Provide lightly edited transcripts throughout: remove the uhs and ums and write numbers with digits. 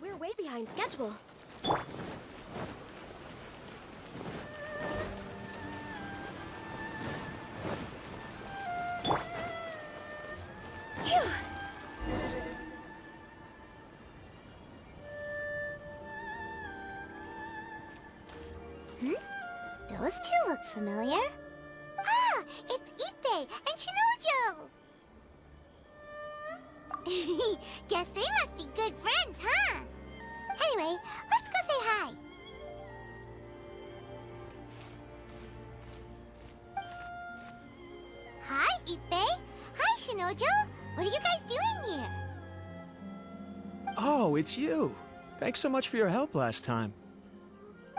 We're way behind schedule. Phew. Those two look familiar. Ah, it's Ippei and Shinojo! Guess they must be good friends, huh? Anyway, let's go say hi. Hi, Ippei. Hi, Shinojo. What are you guys doing here? Oh, it's you. Thanks so much for your help last time.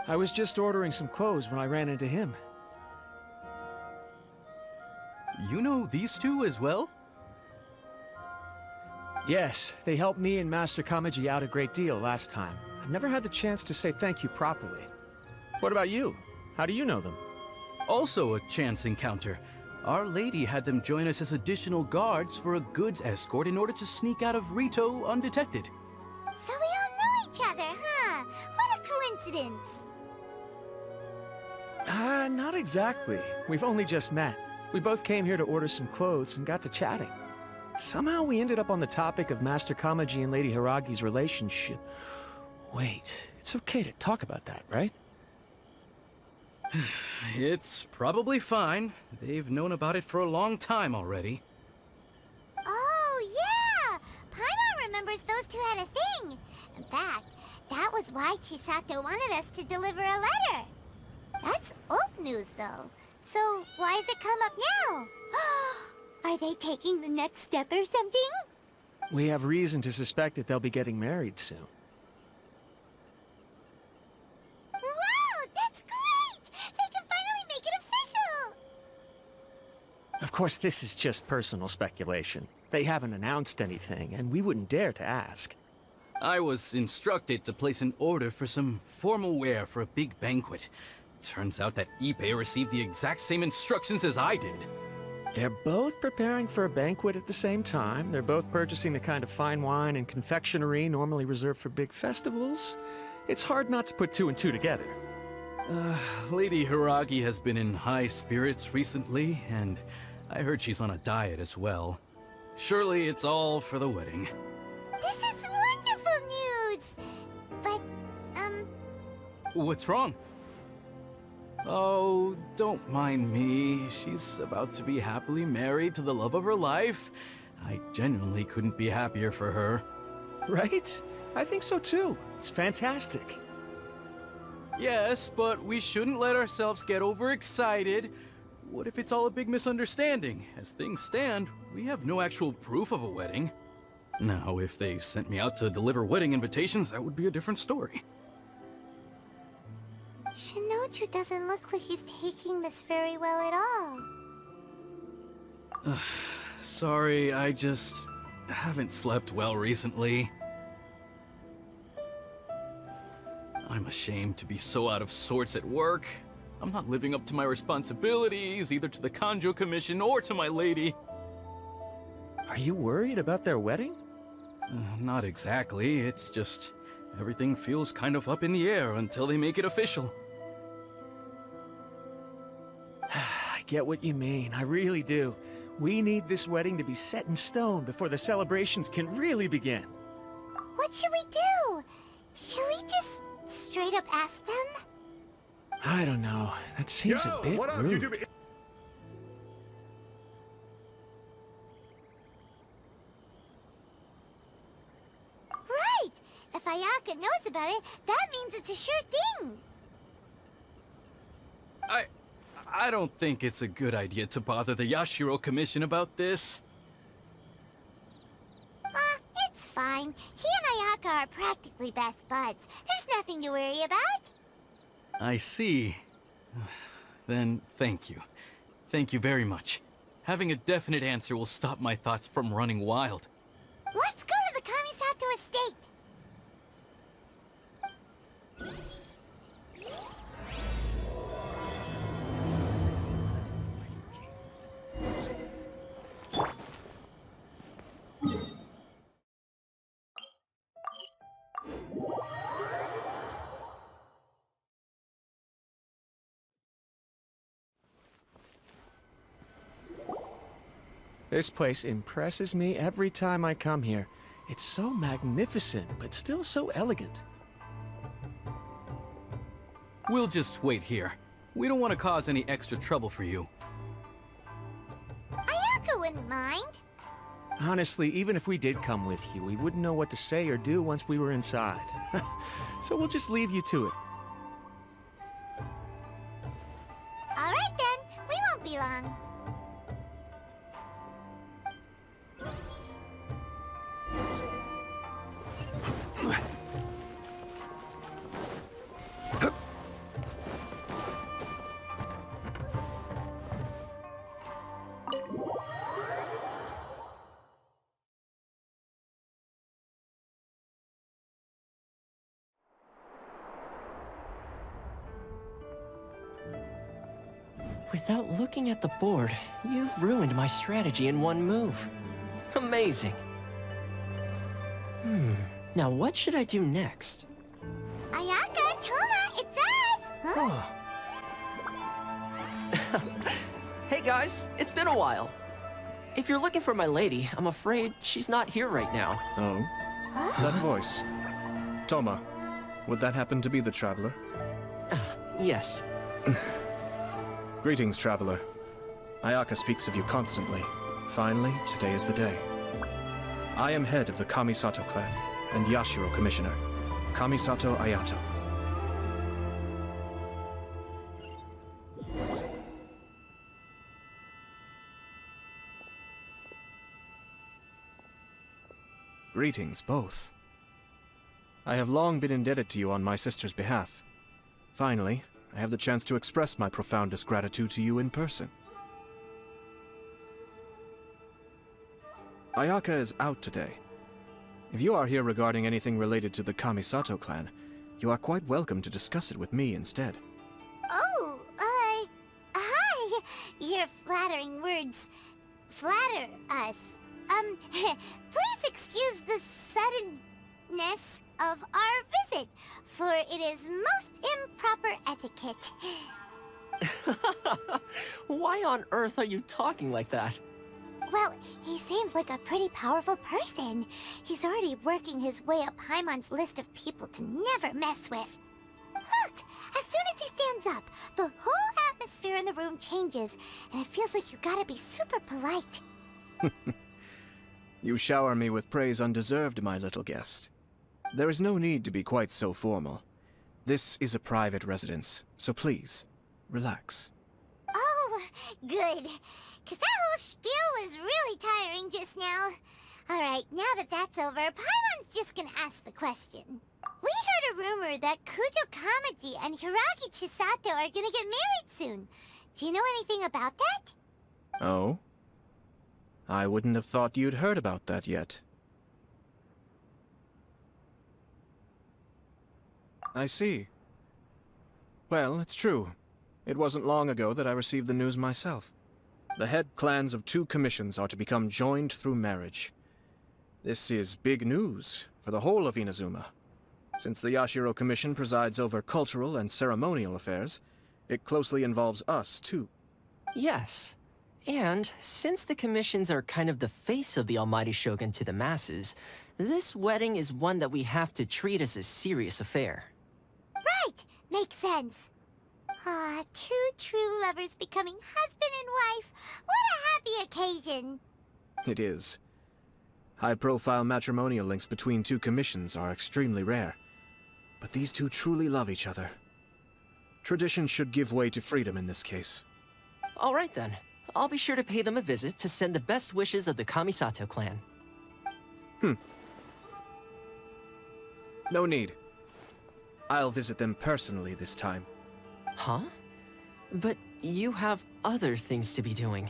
I was just ordering some clothes when I ran into him. You know these two as well? Yes, they helped me and Master Kamiji out a great deal last time. I've never had the chance to say thank you properly. What about you? How do you know them? Also a chance encounter. Our lady had them join us as additional guards for a goods escort in order to sneak out of Rito undetected. So we all know each other, huh? What a coincidence. Not exactly. We've only just met. We both came here to order some clothes and got to chatting. Somehow we ended up on the topic of Master Kamaji and Lady Hiragi's relationship. Wait, it's okay to talk about that, right? It's probably fine. They've known about it for a long time already. Oh, yeah! Paimon remembers those two had a thing. In fact, that was why Chisato wanted us to deliver a letter. That's old news, though. So why has it come up now? Are they taking the next step or something? We have reason to suspect that they'll be getting married soon. Wow, that's great! They can finally make it official! Of course, this is just personal speculation. They haven't announced anything, and we wouldn't dare to ask. I was instructed to place an order for some formal wear for a big banquet. Turns out that Ippei received the exact same instructions as I did. They're both preparing for a banquet at the same time. They're both purchasing the kind of fine wine and confectionery normally reserved for big festivals. It's hard not to put two and two together. Lady Hiragi has been in high spirits recently, and I heard she's on a diet as well. Surely it's all for the wedding. This is wonderful news! But, What's wrong? Oh, don't mind me. She's about to be happily married to the love of her life. I genuinely couldn't be happier for her. Right? I think so too. It's fantastic. Yes, but we shouldn't let ourselves get overexcited. What if it's all a big misunderstanding? As things stand, we have no actual proof of a wedding. Now, if they sent me out to deliver wedding invitations, that would be a different story. Shinoju doesn't look like he's taking this very well at all. Sorry, I just haven't slept well recently. I'm ashamed to be so out of sorts at work. I'm not living up to my responsibilities, either to the Kanjo Commission or to my lady. Are you worried about their wedding? Not exactly, it's just everything feels kind of up in the air until they make it official. I get what you mean, I really do. We need this wedding to be set in stone before the celebrations can really begin. What should we do? Should we just straight up ask them? I don't know. That seems a bit what up, rude. YouTube? Right! If Ayaka knows about it, that means it's a sure thing! I don't think it's a good idea to bother the Yashiro Commission about this. It's fine. He and Ayaka are practically best buds. There's nothing to worry about. I see. Then thank you. Thank you very much. Having a definite answer will stop my thoughts from running wild. Let's go to the Kamisato estate. This place impresses me every time I come here. It's so magnificent, but still so elegant. We'll just wait here. We don't want to cause any extra trouble for you. Ayako wouldn't mind. Honestly, even if we did come with you, we wouldn't know what to say or do once we were inside. So we'll just leave you to it. All right then, we won't be long. Without looking at the board, you've ruined my strategy in one move. Amazing. Now what should I do next? Ayaka, Toma, it's us! Huh? Hey guys, it's been a while. If you're looking for my lady, I'm afraid she's not here right now. Oh? That voice. Toma, would that happen to be the Traveler? Yes. Greetings, Traveler. Ayaka speaks of you constantly. Finally, today is the day. I am head of the Kamisato clan and Yashiro Commissioner, Kamisato Ayato. Greetings, both. I have long been indebted to you on my sister's behalf. Finally, I have the chance to express my profoundest gratitude to you in person. Ayaka is out today. If you are here regarding anything related to the Kamisato clan, you are quite welcome to discuss it with me instead. Oh, hi! Your flattering words flatter us. Please excuse the suddenness of our visit, for it is most improper etiquette. Why on earth are you talking like that? Well, he seems like a pretty powerful person. He's already working his way up Paimon's list of people to never mess with. Look! As soon as he stands up, the whole atmosphere in the room changes, and it feels like you gotta be super polite. You shower me with praise undeserved, my little guest. There is no need to be quite so formal. This is a private residence, so please, relax. Oh, good. 'Cause that whole spiel was really tiring just now. Alright, now that that's over, Paimon's just gonna ask the question. We heard a rumor that Kujo Kamaji and Hiragi Chisato are gonna get married soon. Do you know anything about that? Oh? I wouldn't have thought you'd heard about that yet. I see. Well, it's true. It wasn't long ago that I received the news myself. The head clans of 2 commissions are to become joined through marriage. This is big news for the whole of Inazuma. Since the Yashiro Commission presides over cultural and ceremonial affairs, it closely involves us, too. Yes. And since the commissions are kind of the face of the Almighty Shogun to the masses, this wedding is one that we have to treat as a serious affair. Right, makes sense. Ah, 2 true lovers becoming husband and wife. What a happy occasion. It is. High-profile matrimonial links between 2 commissions are extremely rare. But these 2 truly love each other. Tradition should give way to freedom in this case. All right then. I'll be sure to pay them a visit to send the best wishes of the Kamisato clan. No need. I'll visit them personally this time. Huh? But you have other things to be doing.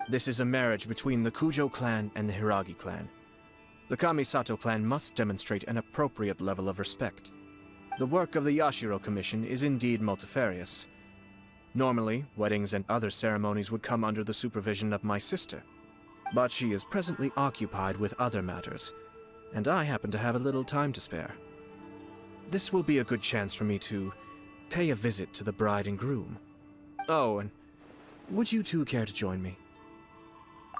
This is a marriage between the Kujo clan and the Hiragi clan. The Kamisato clan must demonstrate an appropriate level of respect. The work of the Yashiro Commission is indeed multifarious. Normally, weddings and other ceremonies would come under the supervision of my sister. But she is presently occupied with other matters, and I happen to have a little time to spare. This will be a good chance for me to pay a visit to the bride and groom. Oh, and would you two care to join me?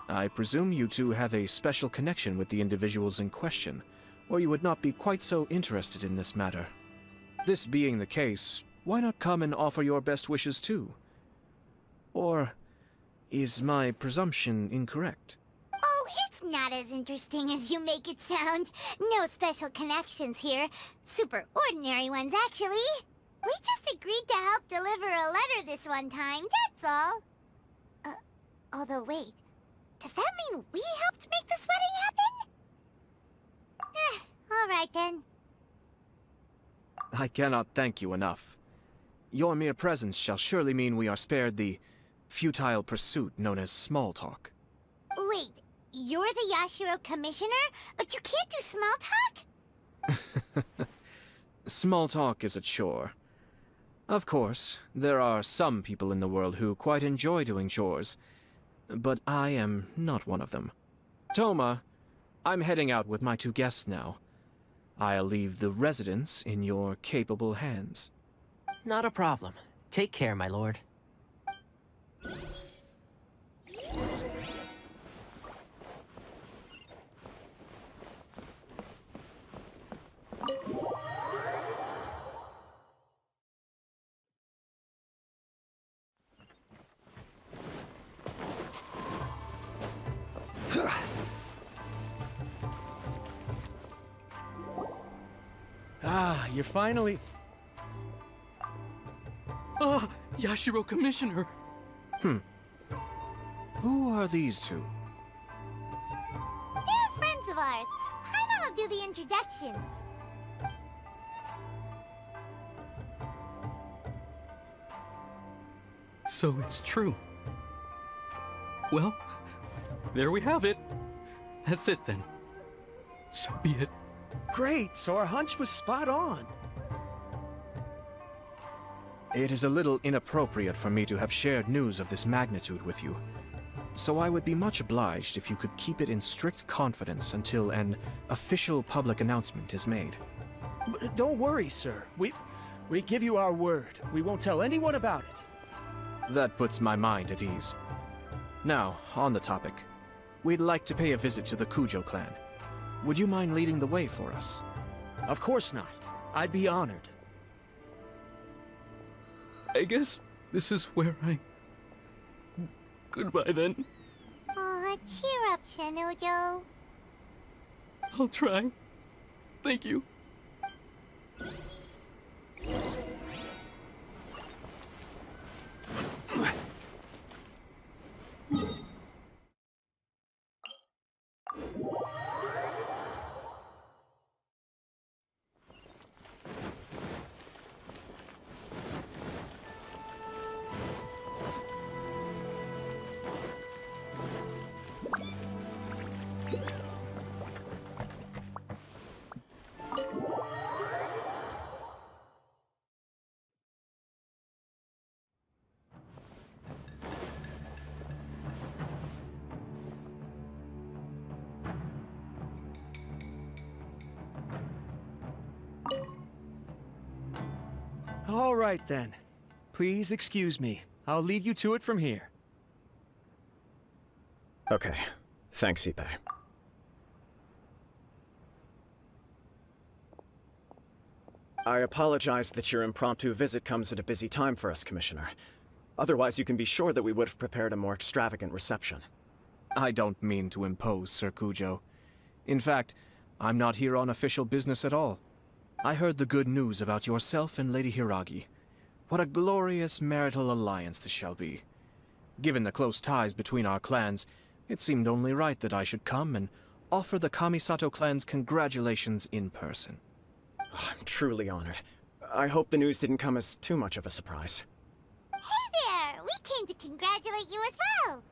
I presume you two have a special connection with the individuals in question, or you would not be quite so interested in this matter. This being the case, why not come and offer your best wishes too? Or is my presumption incorrect? Oh, it's not as interesting as you make it sound. No special connections here. Super ordinary ones, actually. We just agreed to help deliver a letter this one time, that's all. Although wait, does that mean we helped make this wedding happen? All right then. I cannot thank you enough. Your mere presence shall surely mean we are spared the futile pursuit known as small talk. Wait, you're the Yashiro Commissioner, but you can't do small talk? Small talk is a chore. Of course, there are some people in the world who quite enjoy doing chores, but I am not one of them. Toma, I'm heading out with my two guests now. I'll leave the residence in your capable hands. Not a problem. Take care, my lord. Ah, you're finally... Ah, Yashiro Commissioner! Who are these two? They're friends of ours. Paimon will do the introductions. So it's true. Well, there we have it. That's it then. So be it. Great, so our hunch was spot on. It is a little inappropriate for me to have shared news of this magnitude with you, so I would be much obliged if you could keep it in strict confidence until an official public announcement is made. Don't worry, sir. We give you our word. We won't tell anyone about it. That puts my mind at ease. Now, on the topic. We'd like to pay a visit to the Kujo clan. Would you mind leading the way for us? Of course not. I'd be honored. I guess this is where I... Goodbye then. Aw, cheer up, Shanojo. I'll try. Thank you. All right, then. Please excuse me. I'll leave you to it from here. Okay. Thanks, Ippei. I apologize that your impromptu visit comes at a busy time for us, Commissioner. Otherwise, you can be sure that we would have prepared a more extravagant reception. I don't mean to impose, Sir Kujo. In fact, I'm not here on official business at all. I heard the good news about yourself and Lady Hiragi. What a glorious marital alliance this shall be. Given the close ties between our clans, it seemed only right that I should come and offer the Kamisato clan's congratulations in person. Oh, I'm truly honored. I hope the news didn't come as too much of a surprise. Hey there! We came to congratulate you as well!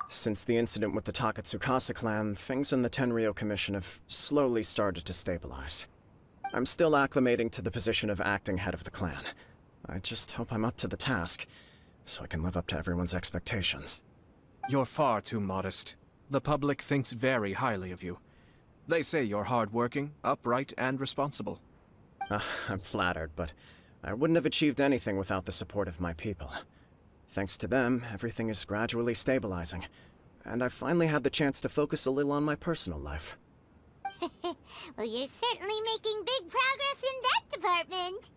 Since the incident with the Takatsukasa clan, things in the Tenryou Commission have slowly started to stabilize. I'm still acclimating to the position of acting head of the clan. I just hope I'm up to the task, so I can live up to everyone's expectations. You're far too modest. The public thinks very highly of you. They say you're hardworking, upright, and responsible. I'm flattered, but I wouldn't have achieved anything without the support of my people. Thanks to them, everything is gradually stabilizing, and I've finally had the chance to focus a little on my personal life. Well, you're certainly making big progress in that department.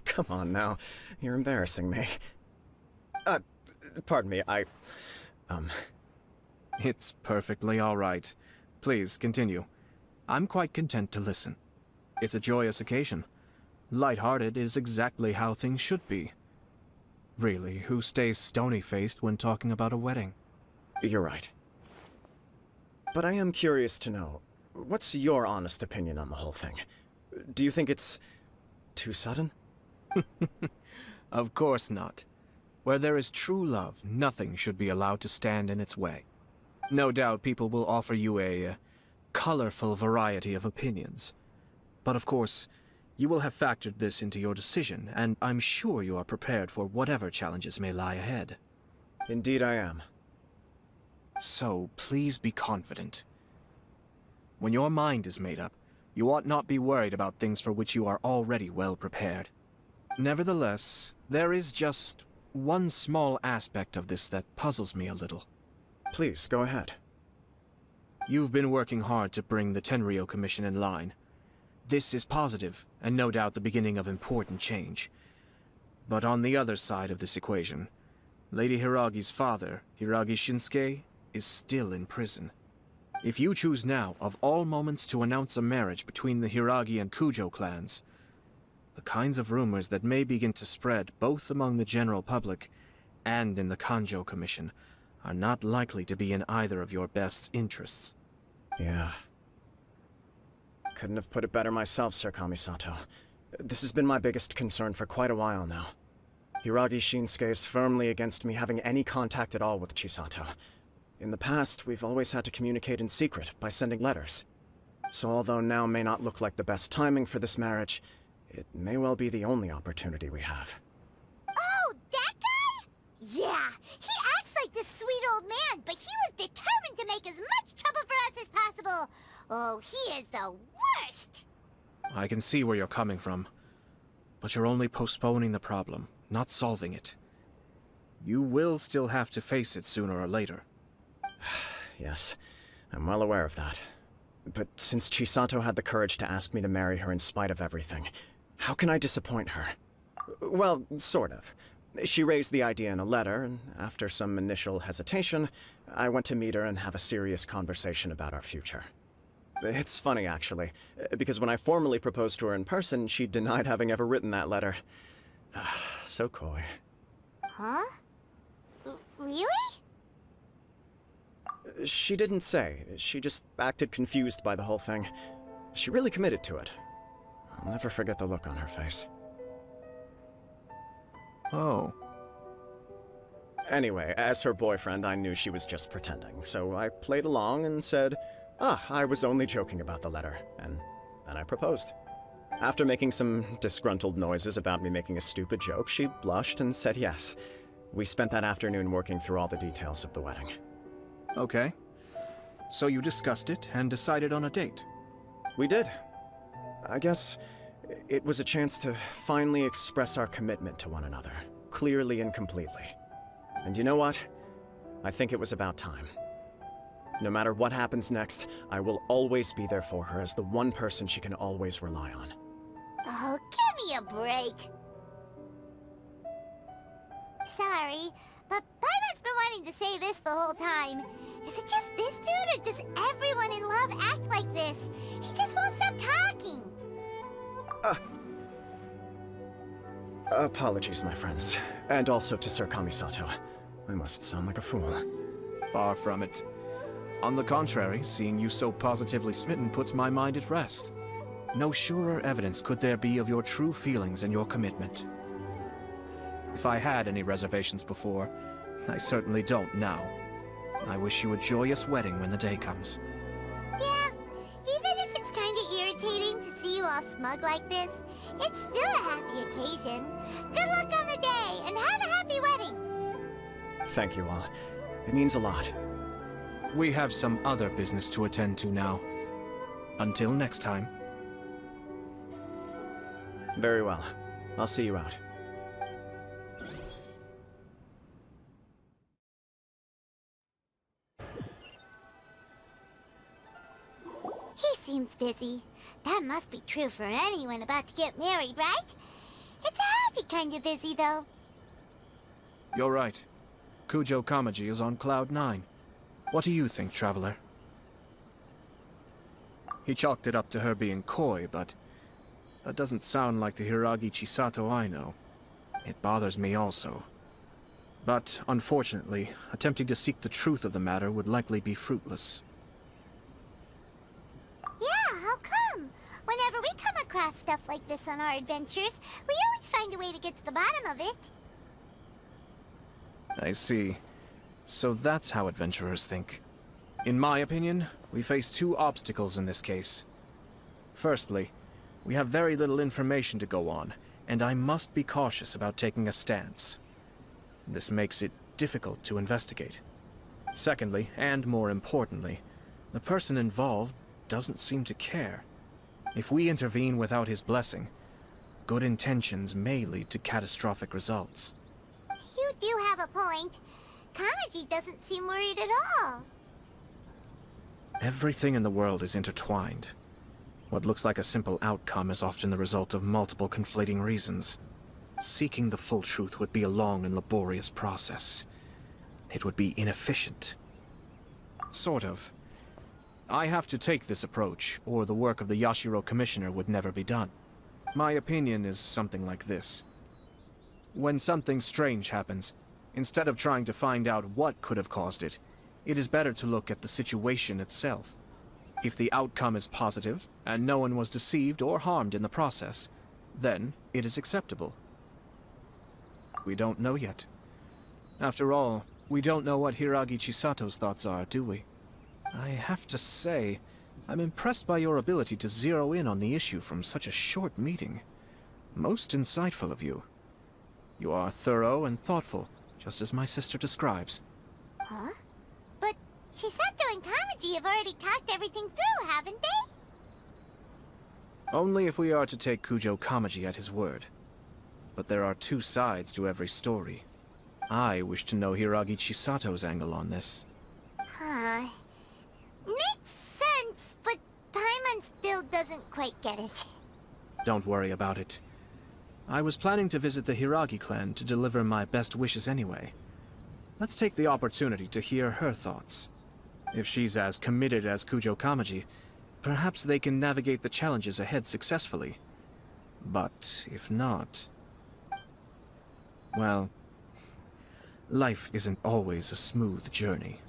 Come on now, you're embarrassing me. Pardon me, It's perfectly all right. Please, continue. I'm quite content to listen. It's a joyous occasion. Light-hearted is exactly how things should be. Really, who stays stony-faced when talking about a wedding? You're right. But I am curious to know, what's your honest opinion on the whole thing? Do you think it's too sudden? Of course not. Where there is true love, nothing should be allowed to stand in its way. No doubt people will offer you a colorful variety of opinions. But of course, you will have factored this into your decision, and I'm sure you are prepared for whatever challenges may lie ahead. Indeed I am. So, please be confident. When your mind is made up, you ought not be worried about things for which you are already well prepared. Nevertheless, there is just one small aspect of this that puzzles me a little. Please, go ahead. You've been working hard to bring the Tenryou Commission in line. This is positive, and no doubt the beginning of important change. But on the other side of this equation, Lady Hiragi's father, Hiragi Shinsuke, is still in prison. If you choose now, of all moments, to announce a marriage between the Hiragi and Kujo clans, the kinds of rumors that may begin to spread both among the general public and in the Kanjo Commission are not likely to be in either of your best interests. Yeah. Couldn't have put it better myself, Sir Kamisato. This has been my biggest concern for quite a while now. Hiragi Shinsuke is firmly against me having any contact at all with Chisato. In the past, we've always had to communicate in secret by sending letters. So although now may not look like the best timing for this marriage, it may well be the only opportunity we have. Oh, that guy? Yeah, he acts like this sweet old man, but he was determined to make as much trouble for us as possible. Oh, he is the worst! I can see where you're coming from, but you're only postponing the problem, not solving it. You will still have to face it sooner or later. Yes, I'm well aware of that. But since Chisato had the courage to ask me to marry her in spite of everything, how can I disappoint her? Well, sort of. She raised the idea in a letter, and after some initial hesitation, I went to meet her and have a serious conversation about our future. It's funny, actually, because when I formally proposed to her in person, she denied having ever written that letter. So coy. Huh? Really? She didn't say. She just acted confused by the whole thing. She really committed to it. I'll never forget the look on her face. Oh. Anyway, as her boyfriend, I knew she was just pretending, so I played along and said, I was only joking about the letter, and then I proposed. After making some disgruntled noises about me making a stupid joke, she blushed and said yes. We spent that afternoon working through all the details of the wedding. Okay. So you discussed it and decided on a date? We did. I guess it was a chance to finally express our commitment to one another, clearly and completely. And you know what? I think it was about time. No matter what happens next, I will always be there for her as the one person she can always rely on. Oh, give me a break. Sorry, but Paimon's been wanting to say this the whole time. Is it just this dude, or does everyone in love act like this? He just won't stop talking. Apologies, my friends. And also to Sir Kamisato. I must sound like a fool. Far from it. On the contrary, seeing you so positively smitten puts my mind at rest. No surer evidence could there be of your true feelings and your commitment. If I had any reservations before, I certainly don't now. I wish you a joyous wedding when the day comes. Yeah, even if it's kind of irritating to see you all smug like this, it's still a happy occasion. Good luck on the day, and have a happy wedding! Thank you all. It means a lot. We have some other business to attend to now. Until next time. Very well. I'll see you out. He seems busy. That must be true for anyone about to get married, right? It's a happy kind of busy, though. You're right. Kujo Kamaji is on Cloud 9. What do you think, Traveler? He chalked it up to her being coy, but that doesn't sound like the Hiragi Chisato I know. It bothers me also. But, unfortunately, attempting to seek the truth of the matter would likely be fruitless. Yeah, how come? Whenever we come across stuff like this on our adventures, we always find a way to get to the bottom of it. I see. So that's how adventurers think. In my opinion, we face two obstacles in this case. Firstly, we have very little information to go on, and I must be cautious about taking a stance. This makes it difficult to investigate. Secondly, and more importantly, the person involved doesn't seem to care. If we intervene without his blessing, good intentions may lead to catastrophic results. You do have a point. Kamaji doesn't seem worried at all. Everything in the world is intertwined. What looks like a simple outcome is often the result of multiple conflating reasons. Seeking the full truth would be a long and laborious process. It would be inefficient. Sort of. I have to take this approach, or the work of the Yashiro Commissioner would never be done. My opinion is something like this. When something strange happens, instead of trying to find out what could have caused it, it is better to look at the situation itself. If the outcome is positive, and no one was deceived or harmed in the process, then it is acceptable. We don't know yet. After all, we don't know what Hiragi Chisato's thoughts are, do we? I have to say, I'm impressed by your ability to zero in on the issue from such a short meeting. Most insightful of you. You are thorough and thoughtful, just as my sister describes. Huh? But Chisato and Kamaji have already talked everything through, haven't they? Only if we are to take Kujo Kamaji at his word. But there are two sides to every story. I wish to know Hiragi Chisato's angle on this. Huh. Makes sense, but Paimon still doesn't quite get it. Don't worry about it. I was planning to visit the Hiragi clan to deliver my best wishes anyway. Let's take the opportunity to hear her thoughts. If she's as committed as Kujo Kamaji, perhaps they can navigate the challenges ahead successfully. But if not... well, life isn't always a smooth journey.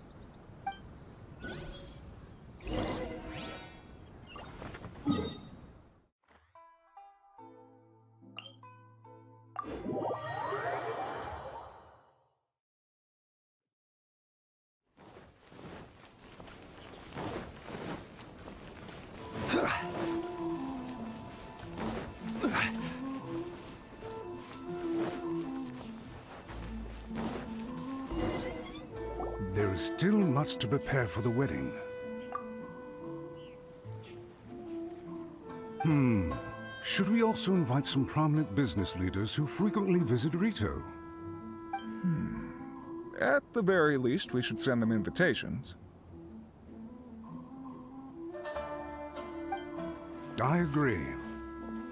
There is still much to prepare for the wedding. Should we also invite some prominent business leaders who frequently visit Rito? At the very least, we should send them invitations. I agree.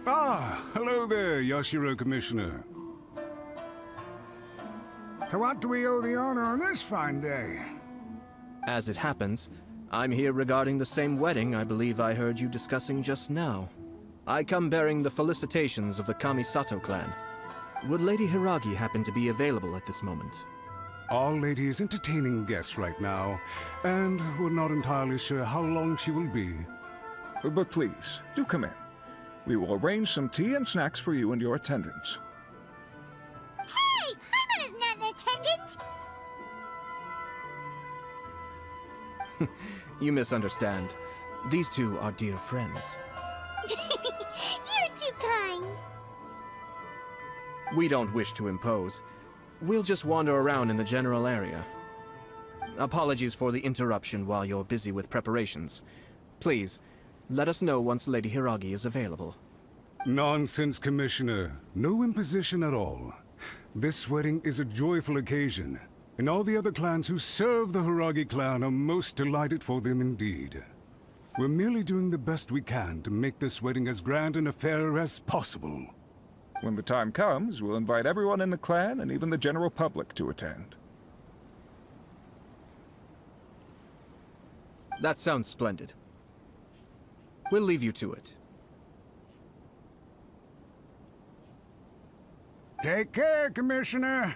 Ah, hello there, Yashiro Commissioner. To what do we owe the honor on this fine day? As it happens, I'm here regarding the same wedding I believe I heard you discussing just now. I come bearing the felicitations of the Kamisato clan. Would Lady Hiragi happen to be available at this moment? Our lady is entertaining guests right now, and we're not entirely sure how long she will be. But please, do come in. We will arrange some tea and snacks for you and your attendants. Hey, You misunderstand. These two are dear friends. You're too kind. We don't wish to impose. We'll just wander around in the general area. Apologies for the interruption while you're busy with preparations. Please, let us know once Lady Hiragi is available. Nonsense, Commissioner. No imposition at all. This wedding is a joyful occasion, and all the other clans who serve the Hiragi clan are most delighted for them indeed. We're merely doing the best we can to make this wedding as grand an affair as possible. When the time comes, we'll invite everyone in the clan and even the general public to attend. That sounds splendid. We'll leave you to it. Take care, Commissioner.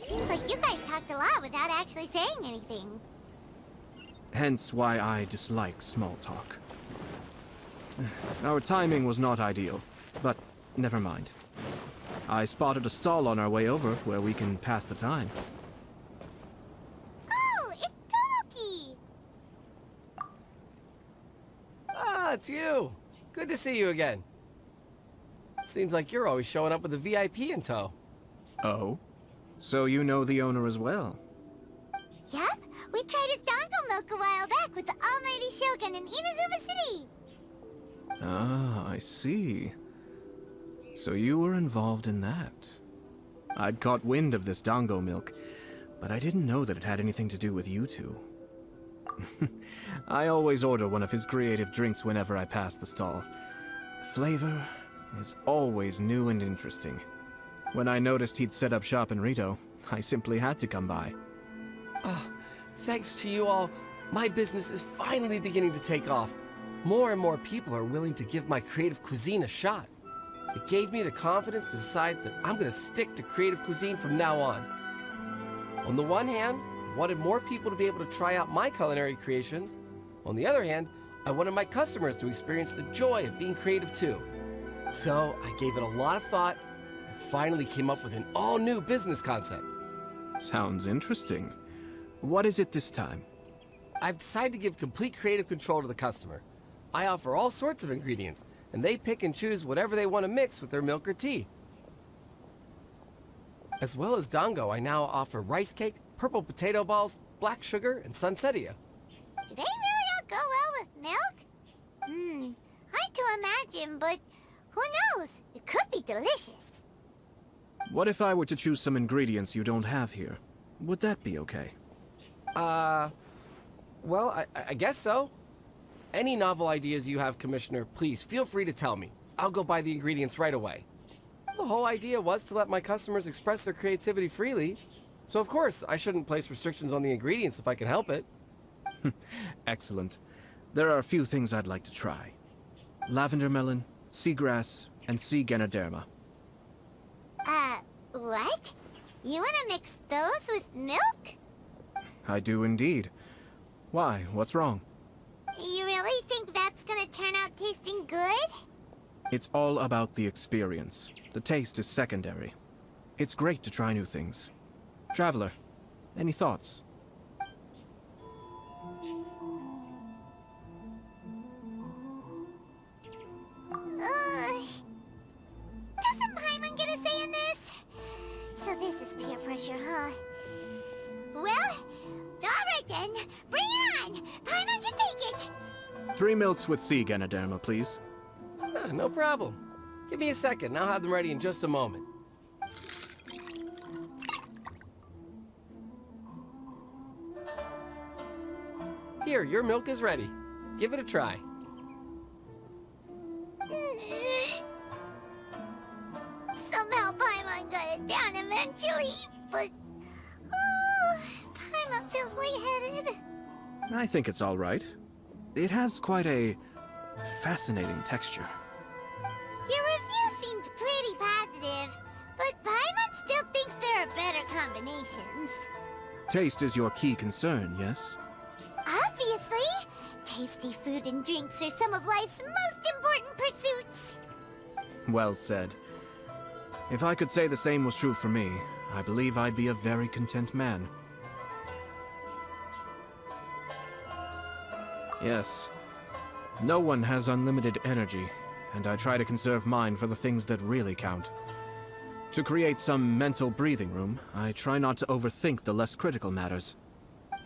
Seems like you guys talked a lot without actually saying anything. Hence why I dislike small talk. Our timing was not ideal, but never mind. I spotted a stall on our way over where we can pass the time. Oh, it's Tomoki! Ah, it's you. Good to see you again. Seems like you're always showing up with a VIP in tow. Oh? So you know the owner as well? Yup, we tried his dongle milk a while back with the almighty Shogun in Inazuma City. Ah, I see. So you were involved in that. I'd caught wind of this dango milk, but I didn't know that it had anything to do with you two. I always order one of his creative drinks whenever I pass the stall. The flavor is always new and interesting. When I noticed he'd set up shop in Rito, I simply had to come by. Thanks to you all, my business is finally beginning to take off. More and more people are willing to give my creative cuisine a shot. It gave me the confidence to decide that I'm going to stick to creative cuisine from now on. On the one hand, I wanted more people to be able to try out my culinary creations. On the other hand, I wanted my customers to experience the joy of being creative too. So I gave it a lot of thought and finally came up with an all-new business concept. Sounds interesting. What is it this time? I've decided to give complete creative control to the customer. I offer all sorts of ingredients, and they pick and choose whatever they want to mix with their milk or tea. As well as dango, I now offer rice cake, purple potato balls, black sugar, and sunsettia. Do they really all go well with milk? Hard to imagine, but who knows? It could be delicious. What if I were to choose some ingredients you don't have here? Would that be okay? Well, I guess so. Any novel ideas you have, Commissioner, please feel free to tell me. I'll go buy the ingredients right away. The whole idea was to let my customers express their creativity freely. So of course, I shouldn't place restrictions on the ingredients if I can help it. Excellent. There are a few things I'd like to try. Lavender melon, seagrass, and sea ganoderma. What? You wanna mix those with milk? I do indeed. Why? What's wrong? You really think that's gonna turn out tasting good? It's all about the experience. The taste is secondary. It's great to try new things. Traveler, any thoughts? Doesn't Paimon get a say in this? So this is peer pressure, huh? Well, alright then. Bring it on! Paimon can take it! 3 milks with sea ganoderma, please. No problem. Give me a second, and I'll have them ready in just a moment. Here, your milk is ready. Give it a try. Somehow Paimon got it down eventually, but... Oh, Paimon feels lightheaded. I think it's all right. It has quite a fascinating texture. Your review seemed pretty positive, but Paimon still thinks there are better combinations. Taste is your key concern, yes? Obviously! Tasty food and drinks are some of life's most important pursuits. Well said. If I could say the same was true for me, I believe I'd be a very content man. Yes. No one has unlimited energy, and I try to conserve mine for the things that really count. To create some mental breathing room, I try not to overthink the less critical matters.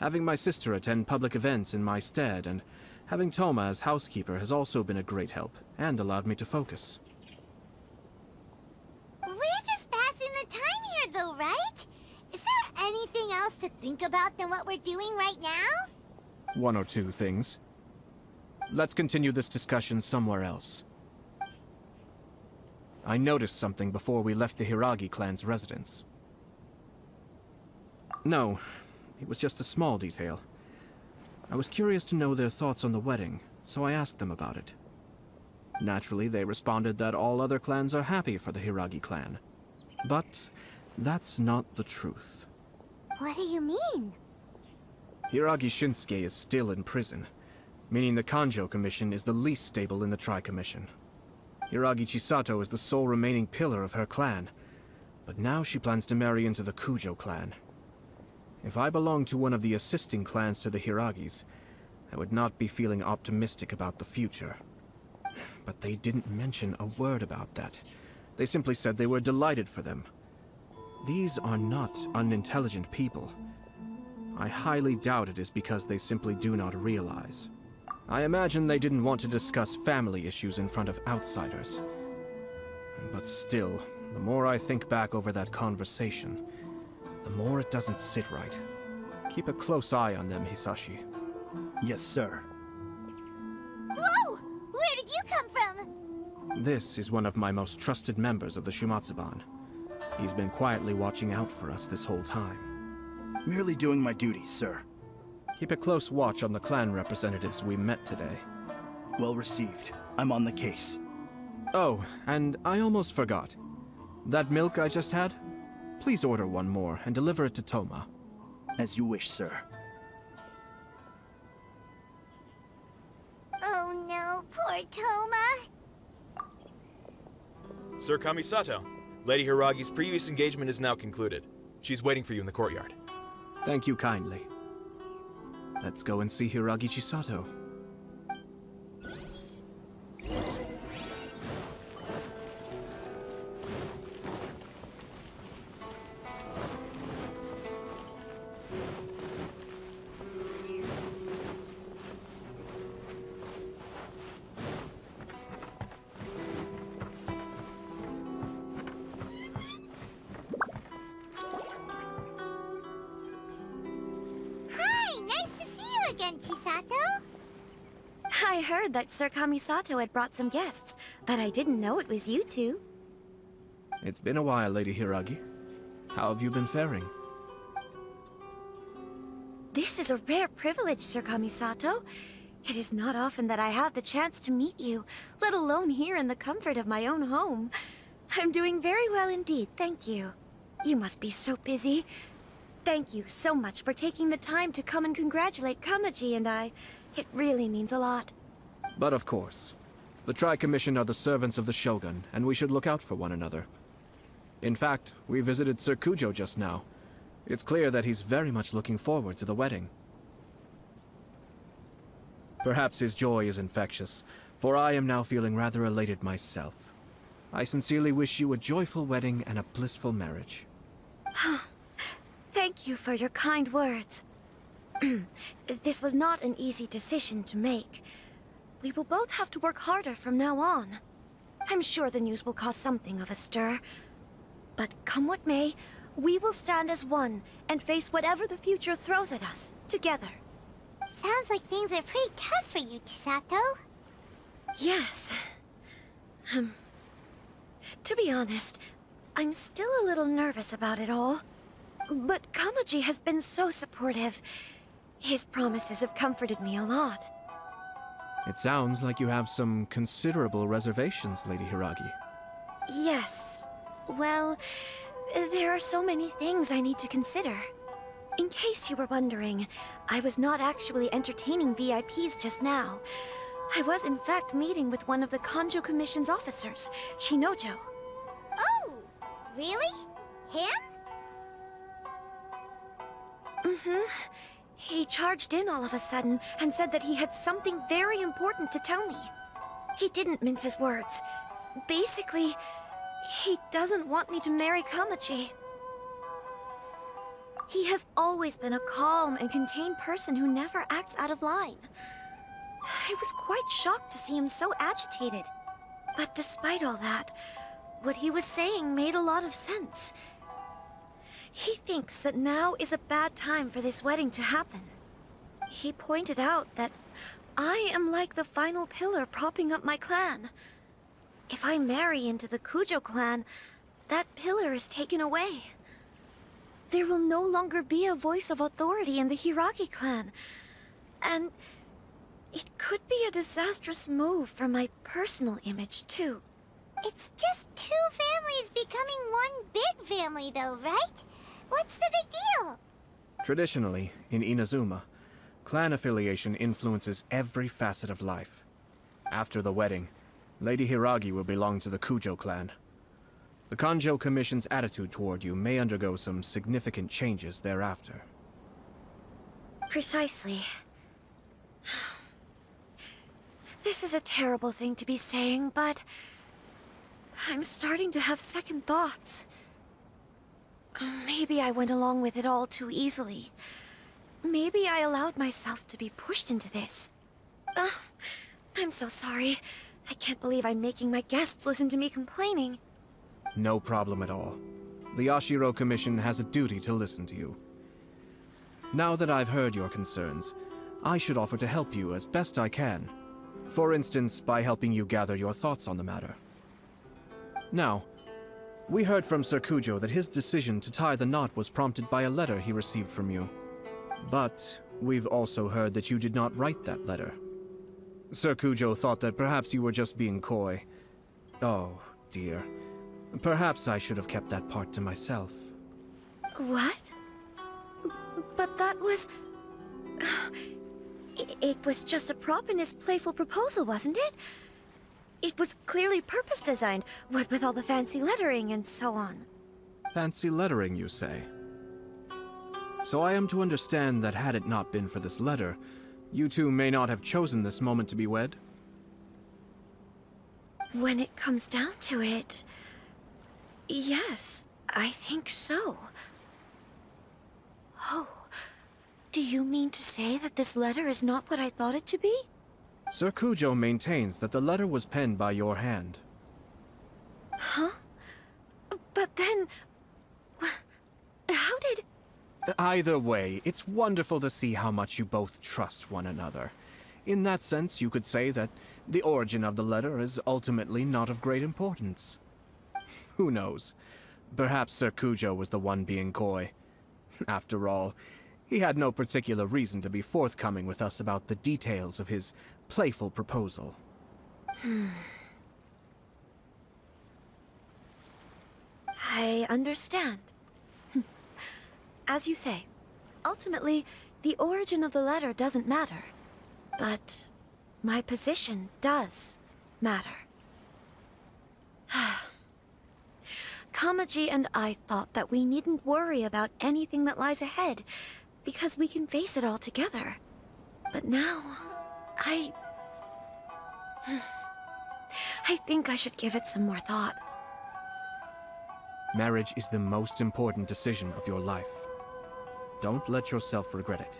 Having my sister attend public events in my stead, and having Toma as housekeeper has also been a great help, and allowed me to focus. We're just passing the time here, though, right? Is there anything else to think about than what we're doing right now? One or two things. Let's continue this discussion somewhere else. I noticed something before we left the Hiragi clan's residence. No, it was just a small detail. I was curious to know their thoughts on the wedding, so I asked them about it. Naturally, they responded that all other clans are happy for the Hiragi clan. But that's not the truth. What do you mean? Hiragi Shinsuke is still in prison, meaning the Kanjo Commission is the least stable in the Tri-Commission. Hiragi Chisato is the sole remaining pillar of her clan, but now she plans to marry into the Kujo clan. If I belonged to one of the assisting clans to the Hiragis, I would not be feeling optimistic about the future. But they didn't mention a word about that. They simply said they were delighted for them. These are not unintelligent people. I highly doubt it is because they simply do not realize. I imagine they didn't want to discuss family issues in front of outsiders. But still, the more I think back over that conversation, the more it doesn't sit right. Keep a close eye on them, Hisashi. Yes, sir. Whoa! Where did you come from? This is one of my most trusted members of the Shumatsuban. He's been quietly watching out for us this whole time. Merely doing my duties, sir. Keep a close watch on the clan representatives we met today. Well received. I'm on the case. Oh, and I almost forgot. That milk I just had? Please order one more and deliver it to Toma. As you wish, sir. Oh no, poor Toma. Sir Kamisato, Lady Hiragi's previous engagement is now concluded. She's waiting for you in the courtyard. Thank you kindly. Let's go and see Hiragi Chisato. Chisato? I heard that Sir Kamisato had brought some guests, but I didn't know it was you two. It's been a while, Lady Hiragi. How have you been faring? This is a rare privilege, Sir Kamisato. It is not often that I have the chance to meet you, let alone here in the comfort of my own home. I'm doing very well indeed, thank you. You must be so busy. Thank you so much for taking the time to come and congratulate Kamaji and I. It really means a lot. But of course. The Tri-Commission are the servants of the Shogun, and we should look out for one another. In fact, we visited Sir Kujo just now. It's clear that he's very much looking forward to the wedding. Perhaps his joy is infectious, for I am now feeling rather elated myself. I sincerely wish you a joyful wedding and a blissful marriage. Thank you for your kind words. This was not an easy decision to make. We will both have to work harder from now on. I'm sure the news will cause something of a stir. But come what may, we will stand as one and face whatever the future throws at us, together. Sounds like things are pretty tough for you, Chisato. Yes. To be honest, I'm still a little nervous about it all. But Kamaji has been so supportive. His promises have comforted me a lot. It sounds like you have some considerable reservations, Lady Hiragi. Yes. Well, there are so many things I need to consider. In case you were wondering, I was not actually entertaining VIPs just now. I was in fact meeting with one of the Kanjo Commission's officers, Shinojo. Oh, really? Him? Mm-hmm. He charged in all of a sudden and said that he had something very important to tell me. He didn't mince his words. Basically, he doesn't want me to marry Kamaji. He has always been a calm and contained person who never acts out of line. I was quite shocked to see him so agitated. But despite all that, what he was saying made a lot of sense. He thinks that now is a bad time for this wedding to happen. He pointed out that I am like the final pillar propping up my clan. If I marry into the Kujo clan, that pillar is taken away. There will no longer be a voice of authority in the Hiragi clan. And it could be a disastrous move for my personal image, too. It's just two families becoming one big family, though, right? What's the big deal? Traditionally, in Inazuma, clan affiliation influences every facet of life. After the wedding, Lady Hiragi will belong to the Kujo clan. The Kanjo Commission's attitude toward you may undergo some significant changes thereafter. Precisely. This is a terrible thing to be saying, but I'm starting to have second thoughts. Maybe I went along with it all too easily. Maybe I allowed myself to be pushed into this. I'm so sorry. I can't believe I'm making my guests listen to me complaining. No problem at all. The Yashiro Commission has a duty to listen to you. Now that I've heard your concerns, I should offer to help you as best I can. For instance, by helping you gather your thoughts on the matter. Now, we heard from Sir Kujo that his decision to tie the knot was prompted by a letter he received from you. But we've also heard that you did not write that letter. Sir Kujo thought that perhaps you were just being coy. Oh, dear. Perhaps I should have kept that part to myself. What? But that was... It was just a prop in his playful proposal, wasn't it? It was clearly purpose-designed, what with all the fancy lettering and so on. Fancy lettering, you say? So I am to understand that had it not been for this letter, you two may not have chosen this moment to be wed? When it comes down to it... yes, I think so. Oh, do you mean to say that this letter is not what I thought it to be? Sir Kujo maintains that the letter was penned by your hand. Huh? But then... how did... Either way, it's wonderful to see how much you both trust one another. In that sense, you could say that the origin of the letter is ultimately not of great importance. Who knows? Perhaps Sir Kujo was the one being coy. After all, he had no particular reason to be forthcoming with us about the details of his playful proposal. I understand. As you say, ultimately, the origin of the letter doesn't matter. But my position does matter. Kamaji and I thought that we needn't worry about anything that lies ahead, because we can face it all together. But now, I think I should give it some more thought. Marriage is the most important decision of your life. Don't let yourself regret it.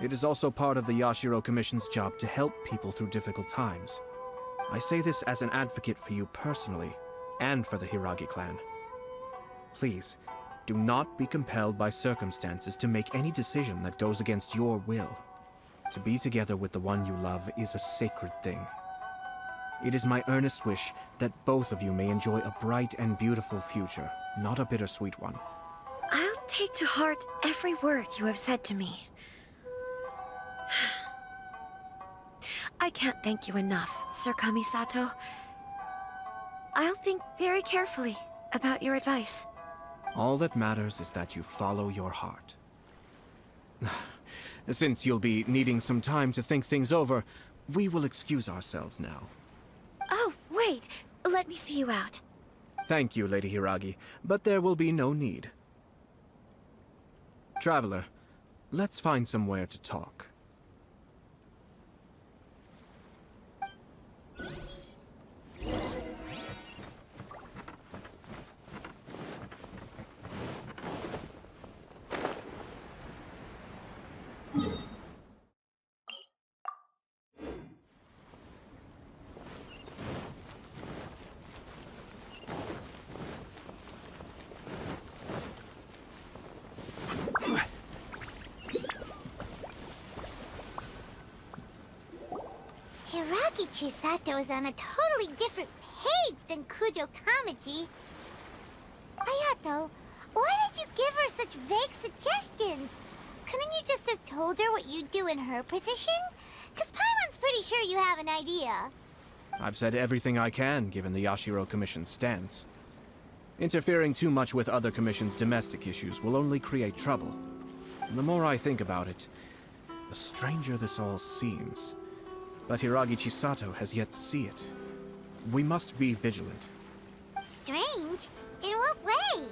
It is also part of the Yashiro Commission's job to help people through difficult times. I say this as an advocate for you personally, and for the Hiragi clan. Please, do not be compelled by circumstances to make any decision that goes against your will. To be together with the one you love is a sacred thing. It is my earnest wish that both of you may enjoy a bright and beautiful future, not a bittersweet one. I'll take to heart every word you have said to me. I can't thank you enough, Sir Kamisato. I'll think very carefully about your advice. All that matters is that you follow your heart. Since you'll be needing some time to think things over, we will excuse ourselves now. Oh, wait! Let me see you out. Thank you, Lady Hiragi, but there will be no need. Traveler, Let's find somewhere to talk. Hiragi Chisato is on a totally different page than Kujo Kamaji. Ayato, why did you give her such vague suggestions? Couldn't you just have told her what you'd do in her position? Because Paimon's pretty sure you have an idea. I've said everything I can, given the Yashiro Commission's stance. Interfering too much with other commissions' domestic issues will only create trouble. And the more I think about it, the stranger this all seems. But Hiragi Chisato has yet to see it. We must be vigilant. Strange? In what way?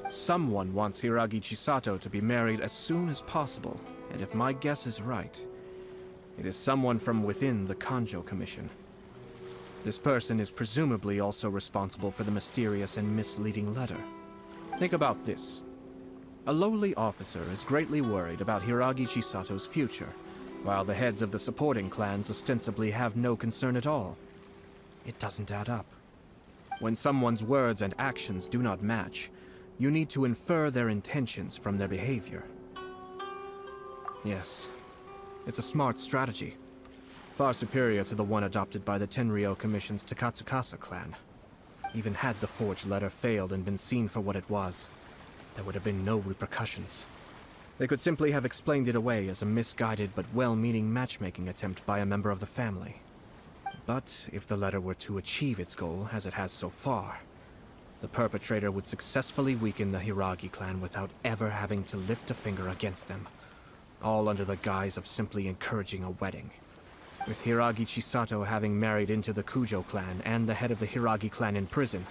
Someone wants Hiragi Chisato to be married as soon as possible, and if my guess is right, it is someone from within the Kanjo Commission. This person is presumably also responsible for the mysterious and misleading letter. Think about this. A lowly officer is greatly worried about Hiragi Chisato's future, while the heads of the supporting clans ostensibly have no concern at all. It doesn't add up. When someone's words and actions do not match, you need to infer their intentions from their behavior. Yes, it's a smart strategy. Far superior to the one adopted by the Tenryou Commission's Takatsukasa clan. Even had the forged letter failed and been seen for what it was, there would have been no repercussions. They could simply have explained it away as a misguided but well-meaning matchmaking attempt by a member of the family. But if the letter were to achieve its goal, as it has so far, the perpetrator would successfully weaken the Hiragi clan without ever having to lift a finger against them, all under the guise of simply encouraging a wedding. With Hiragi Chisato having married into the Kujo clan and the head of the Hiragi clan in prison,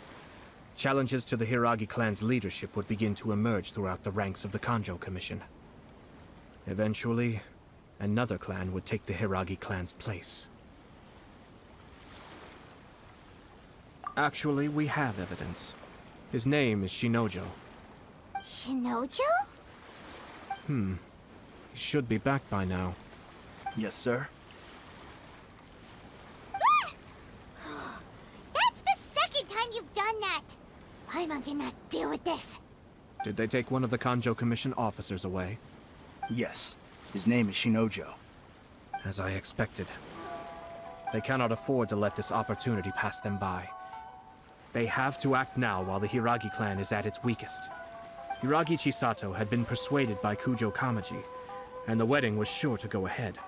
challenges to the Hiragi clan's leadership would begin to emerge throughout the ranks of the Kanjo Commission. Eventually, another clan would take the Hiragi clan's place. Actually, we have evidence. His name is Shinojo. Shinojo? He should be back by now. Yes, sir. That's the second time you've done that! Paimon cannot deal with this. Did they take one of the Kanjo Commission officers away? Yes. His name is Shinojo. As I expected. They cannot afford to let this opportunity pass them by. They have to act now while the Hiragi clan is at its weakest. Hiragi Chisato had been persuaded by Kujo Kamaji, and the wedding was sure to go ahead.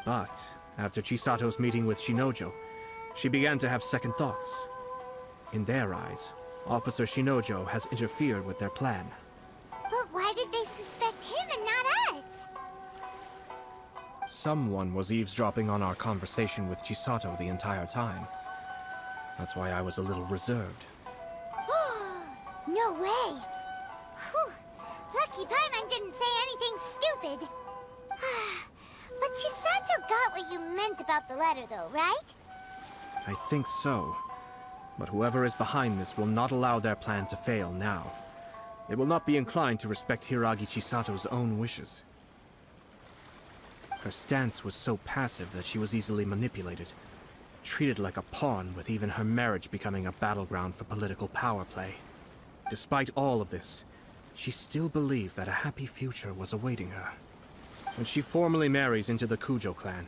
But, after Chisato's meeting with Shinojo, she began to have second thoughts. In their eyes, Officer Shinojo has interfered with their plan. But why did they suspect him and not us? Someone was eavesdropping on our conversation with Chisato the entire time. That's why I was a little reserved. No way! Whew. Lucky Paimon didn't say anything stupid. But Chisato got what you meant about the letter though, right? I think so. But whoever is behind this will not allow their plan to fail now. They will not be inclined to respect Hiragi Chisato's own wishes. Her stance was so passive that she was easily manipulated, treated like a pawn, with even her marriage becoming a battleground for political power play. Despite all of this, she still believed that a happy future was awaiting her. When she formally marries into the Kujo clan,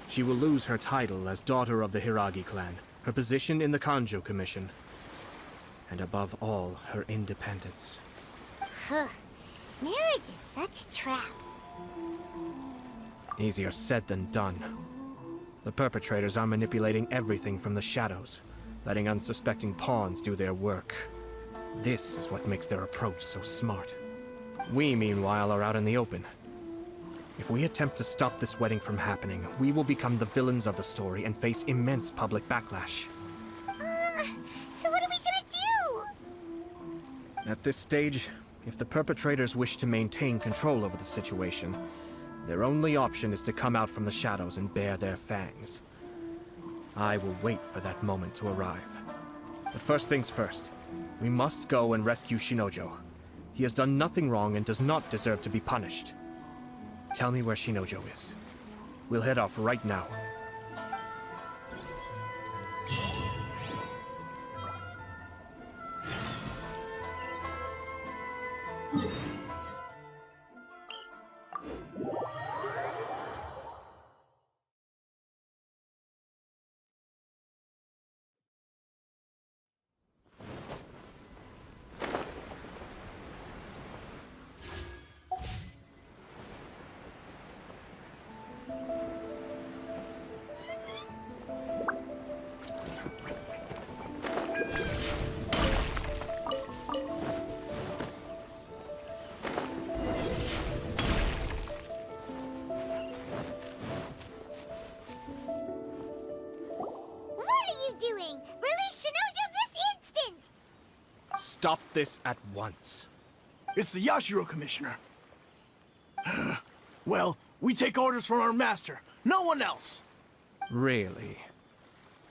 she will lose her title as daughter of the Hiragi clan, her position in the Kanjo Commission, and above all, her independence. Marriage is such a trap. Easier said than done. The perpetrators are manipulating everything from the shadows, letting unsuspecting pawns do their work. This is what makes their approach so smart. We, meanwhile, are out in the open. If we attempt to stop this wedding from happening, we will become the villains of the story and face immense public backlash. So what are we gonna do? At this stage, If the perpetrators wish to maintain control over the situation, their only option is to come out from the shadows and bare their fangs. I will wait for that moment to arrive. But first things first, we must go and rescue Shinojo. He has done nothing wrong and does not deserve to be punished. Tell me where Shinojo is. We'll head off right now. Doing? Release Shinojo this instant! Stop this at once. It's the Yashiro Commissioner. Well, we take orders from our master, no one else. Really?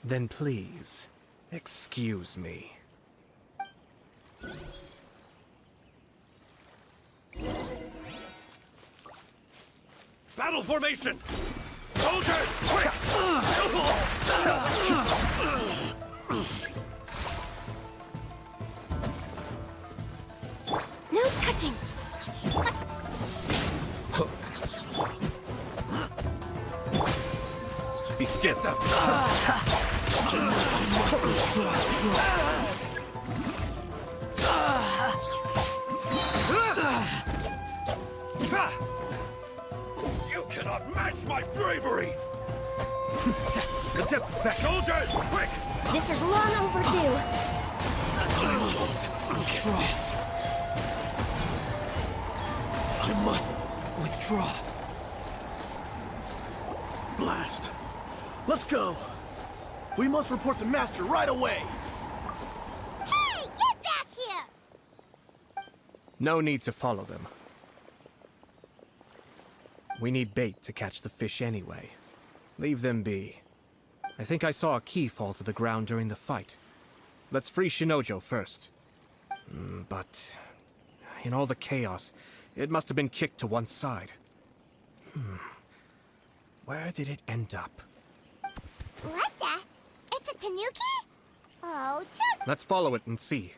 Then please, excuse me. Battle formation! Soldiers, quick! No touching! Be still. You cannot match my bravery! The depth's back! Soldiers, quick! This is long overdue. I mustn't forget this. I must withdraw. Blast. Let's go. We must report to Master right away. Hey, get back here! No need to follow them. We need bait to catch the fish anyway. Leave them be. I think I saw a key fall to the ground during the fight. Let's free Shinojo first. But in all the chaos, it must have been kicked to one side. Where did it end up? What the? It's a tanuki? Oh, Chuck! Let's follow it and see.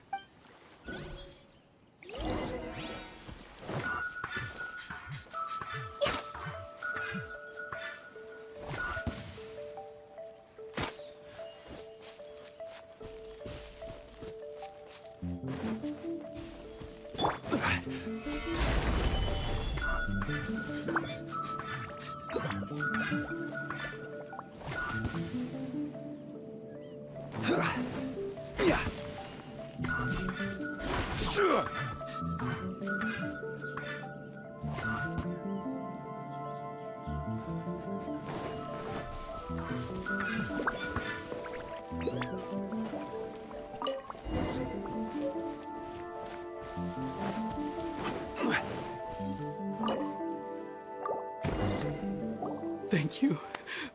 Thank you.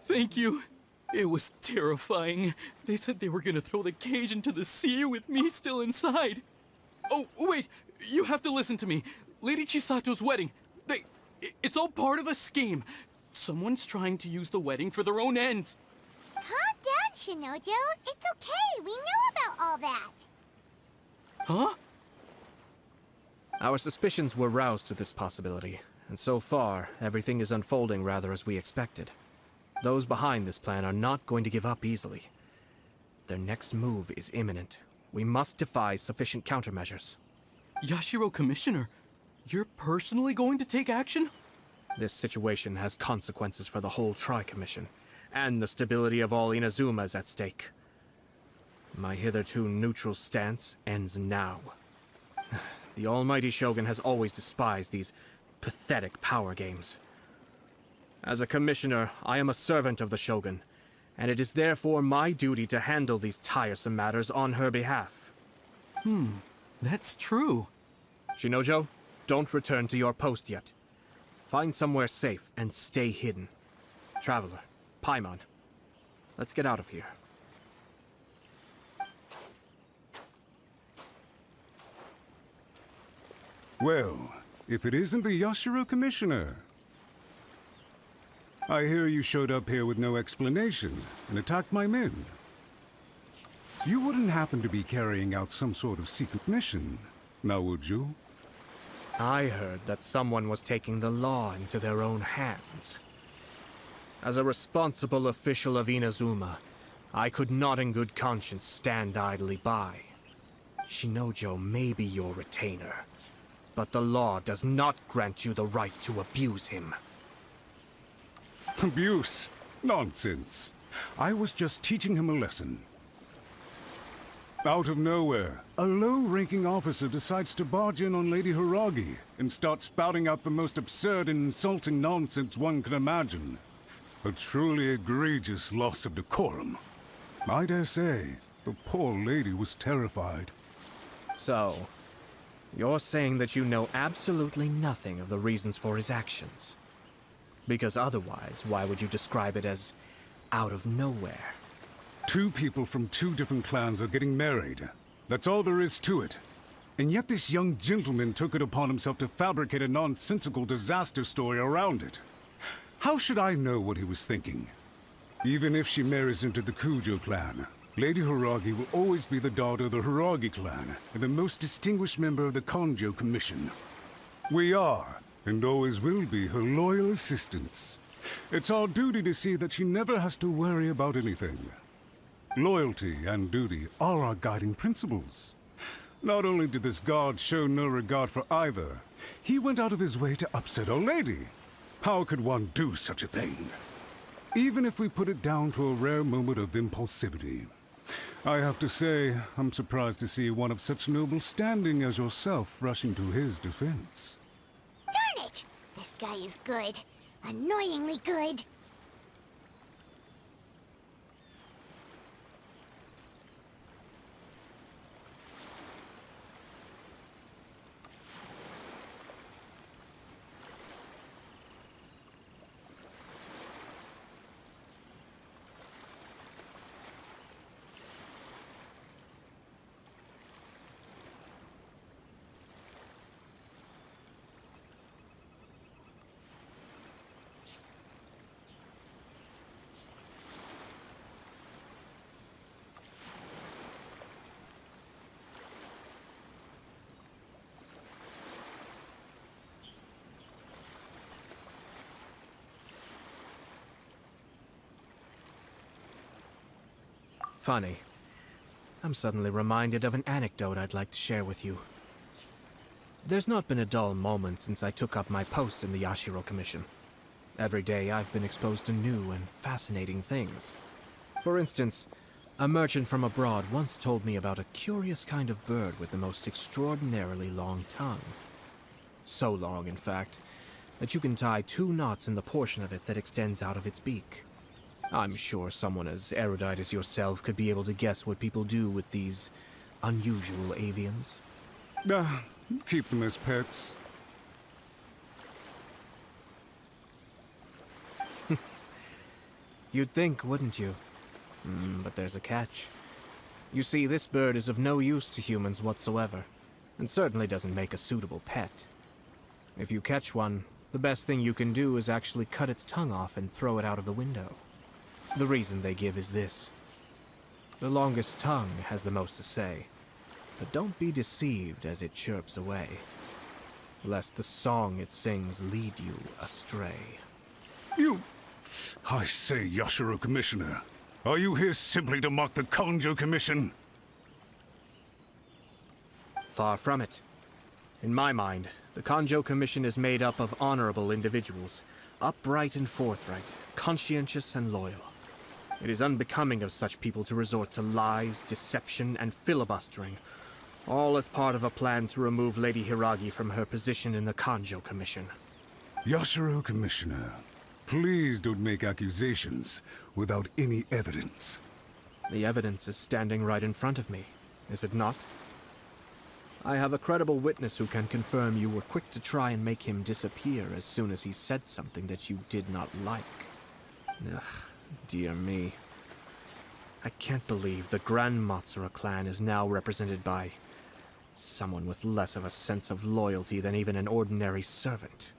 Thank you. It was terrifying. They said they were gonna throw the cage into the sea with me still inside. Oh, wait. You have to listen to me. Lady Chisato's wedding. It's all part of a scheme. Someone's trying to use the wedding for their own ends. Calm down, Shinojo. It's okay. We know about all that. Huh? Our suspicions were roused to this possibility, and so far, everything is unfolding rather as we expected. Those behind this plan are not going to give up easily. Their next move is imminent. We must devise sufficient countermeasures. Yashiro Commissioner, you're personally going to take action? This situation has consequences for the whole Tri-Commission, and the stability of all Inazuma is at stake. My hitherto neutral stance ends now. The almighty Shogun has always despised these pathetic power games. As a commissioner, I am a servant of the Shogun, and it is therefore my duty to handle these tiresome matters on her behalf. That's true. Shinojo, don't return to your post yet. Find somewhere safe and stay hidden. Traveler, Paimon, let's get out of here. Well, if it isn't the Yashiro Commissioner. I hear you showed up here with no explanation and attacked my men. You wouldn't happen to be carrying out some sort of secret mission, now would you? I heard that someone was taking the law into their own hands. As a responsible official of Inazuma, I could not in good conscience stand idly by. Shinojo may be your retainer, but the law does not grant you the right to abuse him. Abuse? Nonsense. I was just teaching him a lesson. Out of nowhere, a low-ranking officer decides to barge in on Lady Hiragi and start spouting out the most absurd and insulting nonsense one can imagine. A truly egregious loss of decorum. I dare say, the poor lady was terrified. So, you're saying that you know absolutely nothing of the reasons for his actions? Because otherwise, why would you describe it as out of nowhere? Two people from two different clans are getting married. That's all there is to it. And yet this young gentleman took it upon himself to fabricate a nonsensical disaster story around it. How should I know what he was thinking? Even if she marries into the Kujo clan, Lady Hiragi will always be the daughter of the Hiragi clan and the most distinguished member of the Kanjo Commission. We are, and always will be, her loyal assistants. It's our duty to see that she never has to worry about anything. Loyalty and duty are our guiding principles. Not only did this guard show no regard for either, he went out of his way to upset our lady. How could one do such a thing? Even if we put it down to a rare moment of impulsivity. I have to say, I'm surprised to see one of such noble standing as yourself rushing to his defense. Darn it! This guy is good. Annoyingly good. Funny. I'm suddenly reminded of an anecdote I'd like to share with you. There's not been a dull moment since I took up my post in the Yashiro Commission. Every day I've been exposed to new and fascinating things. For instance, a merchant from abroad once told me about a curious kind of bird with the most extraordinarily long tongue. So long, in fact, that you can tie 2 knots in the portion of it that extends out of its beak. I'm sure someone as erudite as yourself could be able to guess what people do with these unusual avians. Keep them as pets. You'd think, wouldn't you? But there's a catch. You see, this bird is of no use to humans whatsoever, and certainly doesn't make a suitable pet. If you catch one, the best thing you can do is actually cut its tongue off and throw it out of the window. The reason they give is this. The longest tongue has the most to say, but don't be deceived as it chirps away, lest the song it sings lead you astray. I say, Yashiro Commissioner, are you here simply to mock the Kanjo Commission? Far from it. In my mind, the Kanjo Commission is made up of honorable individuals, upright and forthright, conscientious and loyal. It is unbecoming of such people to resort to lies, deception, and filibustering, all as part of a plan to remove Lady Hiragi from her position in the Kanjo Commission. Yashiro Commissioner, please don't make accusations without any evidence. The evidence is standing right in front of me, is it not? I have a credible witness who can confirm you were quick to try and make him disappear as soon as he said something that you did not like. Ugh, dear me. I can't believe the Grand Matsura clan is now represented by someone with less of a sense of loyalty than even an ordinary servant.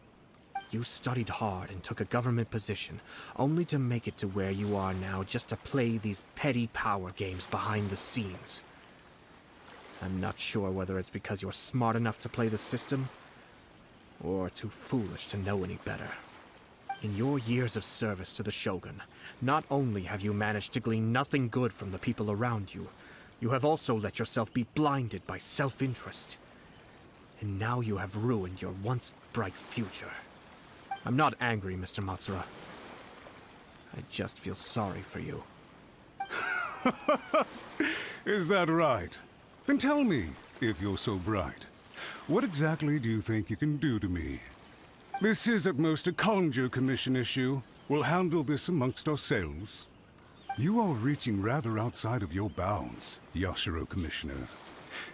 You studied hard and took a government position, only to make it to where you are now just to play these petty power games behind the scenes. I'm not sure whether it's because you're smart enough to play the system, or too foolish to know any better. In your years of service to the Shogun, not only have you managed to glean nothing good from the people around you, you have also let yourself be blinded by self-interest. And now you have ruined your once bright future. I'm not angry, Mr. Matsura. I just feel sorry for you. Is that right? Then tell me, if you're so bright, what exactly do you think you can do to me? This is at most a Kanjo Commission issue. We'll handle this amongst ourselves. You are reaching rather outside of your bounds, Yashiro Commissioner.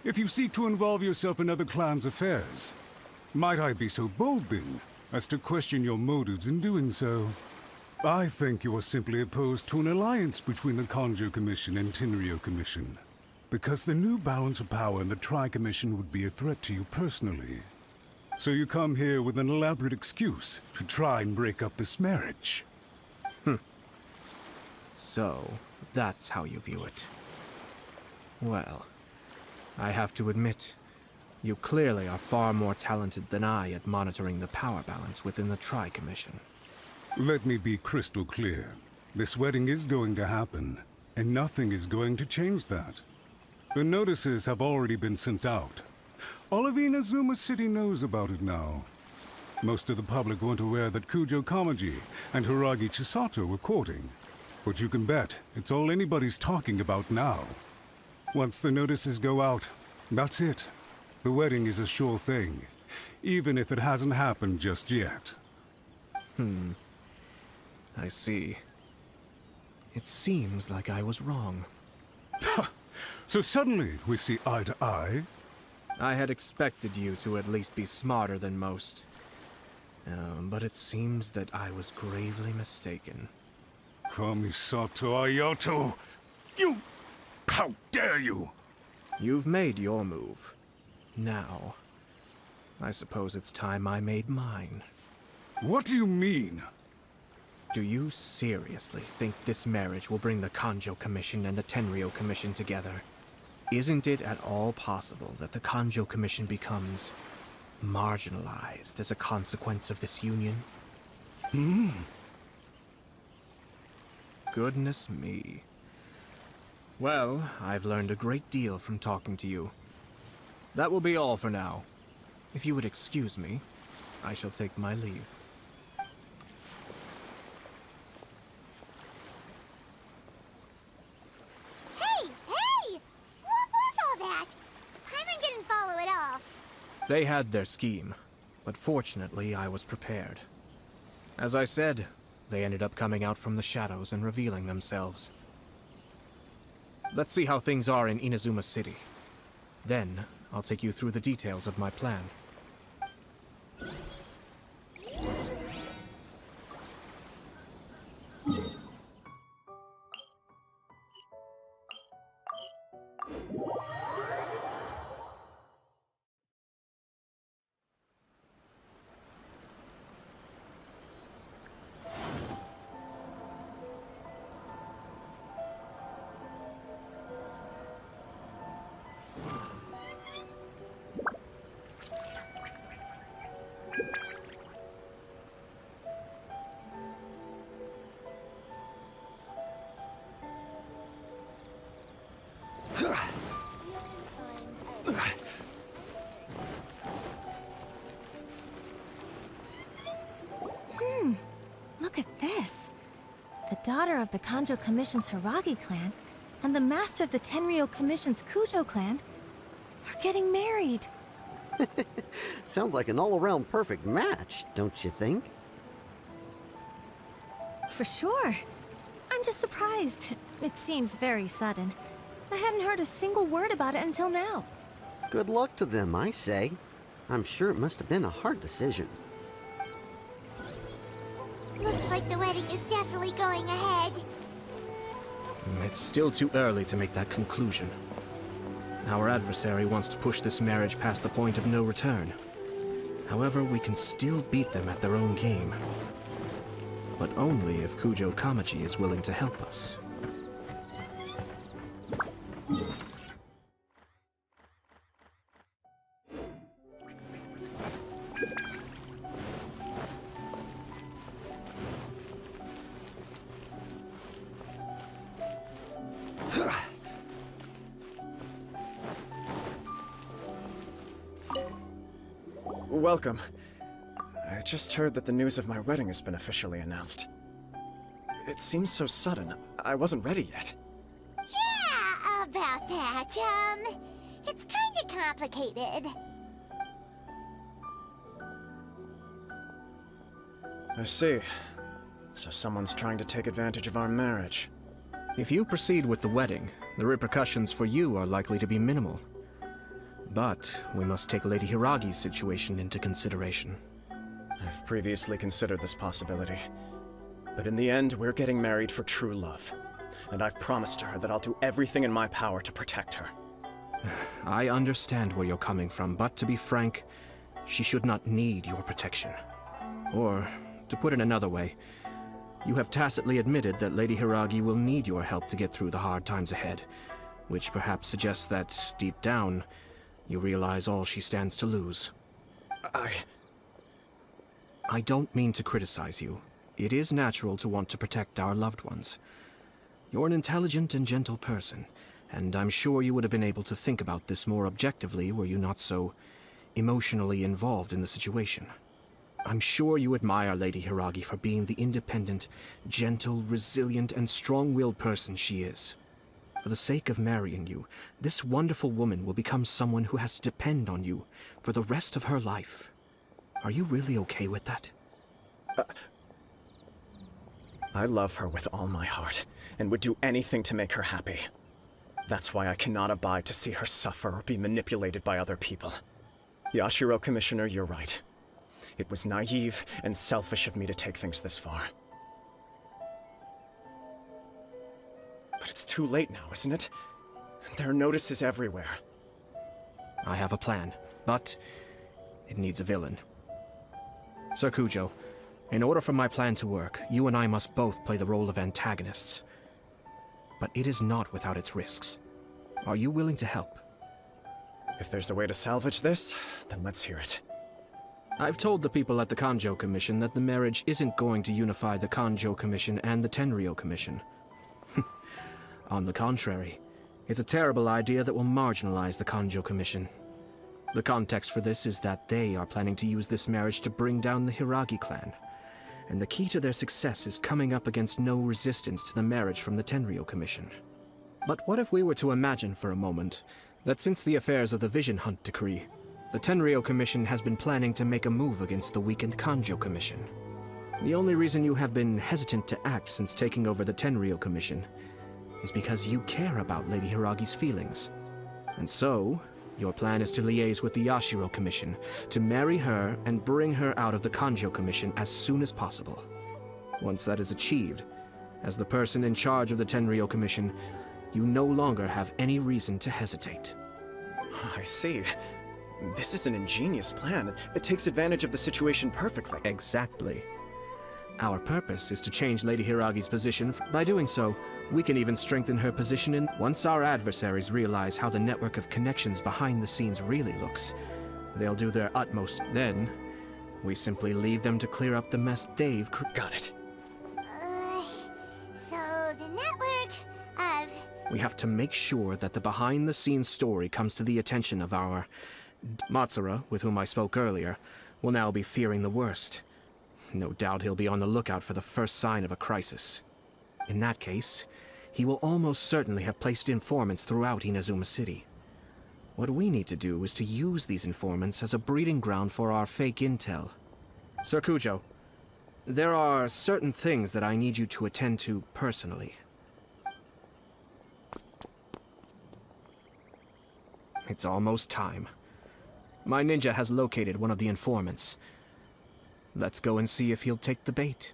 If you seek to involve yourself in other clans' affairs, might I be so bold then, as to question your motives in doing so? I think you are simply opposed to an alliance between the Kanjo Commission and Tenryo Commission, because the new balance of power in the Tri-Commission would be a threat to you personally. So you come here with an elaborate excuse to try and break up this marriage. So, that's how you view it. Well, I have to admit, you clearly are far more talented than I at monitoring the power balance within the Tri-Commission. Let me be crystal clear. This wedding is going to happen, and nothing is going to change that. The notices have already been sent out. All of Inazuma City knows about it now. Most of the public weren't aware that Kujo Kamaji and Hiragi Chisato were courting. But you can bet it's all anybody's talking about now. Once the notices go out, that's it. The wedding is a sure thing, even if it hasn't happened just yet. I see. It seems like I was wrong. So suddenly we see eye to eye? I had expected you to at least be smarter than most. But it seems that I was gravely mistaken. Kamisato Ayato! You... How dare you! You've made your move. Now, I suppose it's time I made mine. What do you mean? Do you seriously think this marriage will bring the Kanjo Commission and the Tenryo Commission together? Isn't it at all possible that the Kanjo Commission becomes marginalized as a consequence of this union? Goodness me. Well, I've learned a great deal from talking to you. That will be all for now. If you would excuse me, I shall take my leave. Hey! What was all that? Paimon didn't follow at all. They had their scheme, but fortunately I was prepared. As I said, they ended up coming out from the shadows and revealing themselves. Let's see how things are in Inazuma City. Then, I'll take you through the details of my plan. Look at this. The daughter of the Kanjo Commission's Hiragi clan and the master of the Tenryo Commission's Kujo clan are getting married. Sounds like an all-around perfect match, don't you think? For sure. I'm just surprised. It seems very sudden. I hadn't heard a single word about it until now. Good luck to them, I say. I'm sure it must have been a hard decision. Looks like the wedding is definitely going ahead. It's still too early to make that conclusion. Our adversary wants to push this marriage past the point of no return. However, we can still beat them at their own game. But only if Kujo Kamaji is willing to help us. Welcome. I just heard that the news of my wedding has been officially announced. It seems so sudden. I wasn't ready yet. Yeah, about that. It's kinda complicated. I see. So someone's trying to take advantage of our marriage. If you proceed with the wedding, the repercussions for you are likely to be minimal. But we must take Lady Hiragi's situation into consideration. I've previously considered this possibility. But in the end, we're getting married for true love. And I've promised her that I'll do everything in my power to protect her. I understand where you're coming from, but to be frank, she should not need your protection. Or, to put it another way, you have tacitly admitted that Lady Hiragi will need your help to get through the hard times ahead, which perhaps suggests that, deep down, you realize all she stands to lose. I don't mean to criticize you. It is natural to want to protect our loved ones. You're an intelligent and gentle person, and I'm sure you would have been able to think about this more objectively were you not so emotionally involved in the situation. I'm sure you admire Lady Hiragi for being the independent, gentle, resilient, and strong-willed person she is. For the sake of marrying you, this wonderful woman will become someone who has to depend on you for the rest of her life. Are you really okay with that? I love her with all my heart, and would do anything to make her happy. That's why I cannot abide to see her suffer or be manipulated by other people. Yashiro, Commissioner, you're right. It was naive and selfish of me to take things this far. But it's too late now, isn't it? There are notices everywhere. I have a plan, but it needs a villain. Sir Kujo, in order for my plan to work, you and I must both play the role of antagonists. But it is not without its risks. Are you willing to help? If there's a way to salvage this, then let's hear it. I've told the people at the Kanjo Commission that the marriage isn't going to unify the Kanjo Commission and the Tenryou Commission. On the contrary, it's a terrible idea that will marginalize the Kanjo Commission. The context for this is that they are planning to use this marriage to bring down the Hiragi clan. And the key to their success is coming up against no resistance to the marriage from the Tenryou Commission. But what if we were to imagine for a moment that since the affairs of the Vision Hunt Decree, the Tenryou Commission has been planning to make a move against the weakened Kanjo Commission? The only reason you have been hesitant to act since taking over the Tenryou Commission is because you care about Lady Hiragi's feelings. And so, your plan is to liaise with the Yashiro Commission to marry her and bring her out of the Kanjo Commission as soon as possible. Once that is achieved, as the person in charge of the Tenryou Commission, you no longer have any reason to hesitate. I see. This is an ingenious plan. It takes advantage of the situation perfectly. Exactly. Our purpose is to change Lady Hiragi's position. By doing so, we can even strengthen her position once our adversaries realize how the network of connections behind the scenes really looks. They'll do their utmost. Then, we simply leave them to clear up the mess they've Got it. So the network of... We have to make sure that the behind-the-scenes story comes to the attention of our... Matsura, with whom I spoke earlier, will now be fearing the worst. No doubt he'll be on the lookout for the first sign of a crisis. In that case, he will almost certainly have placed informants throughout Inazuma City. What we need to do is to use these informants as a breeding ground for our fake intel. Sir Kujo, there are certain things that I need you to attend to personally. It's almost time. My ninja has located one of the informants. Let's go and see if he'll take the bait.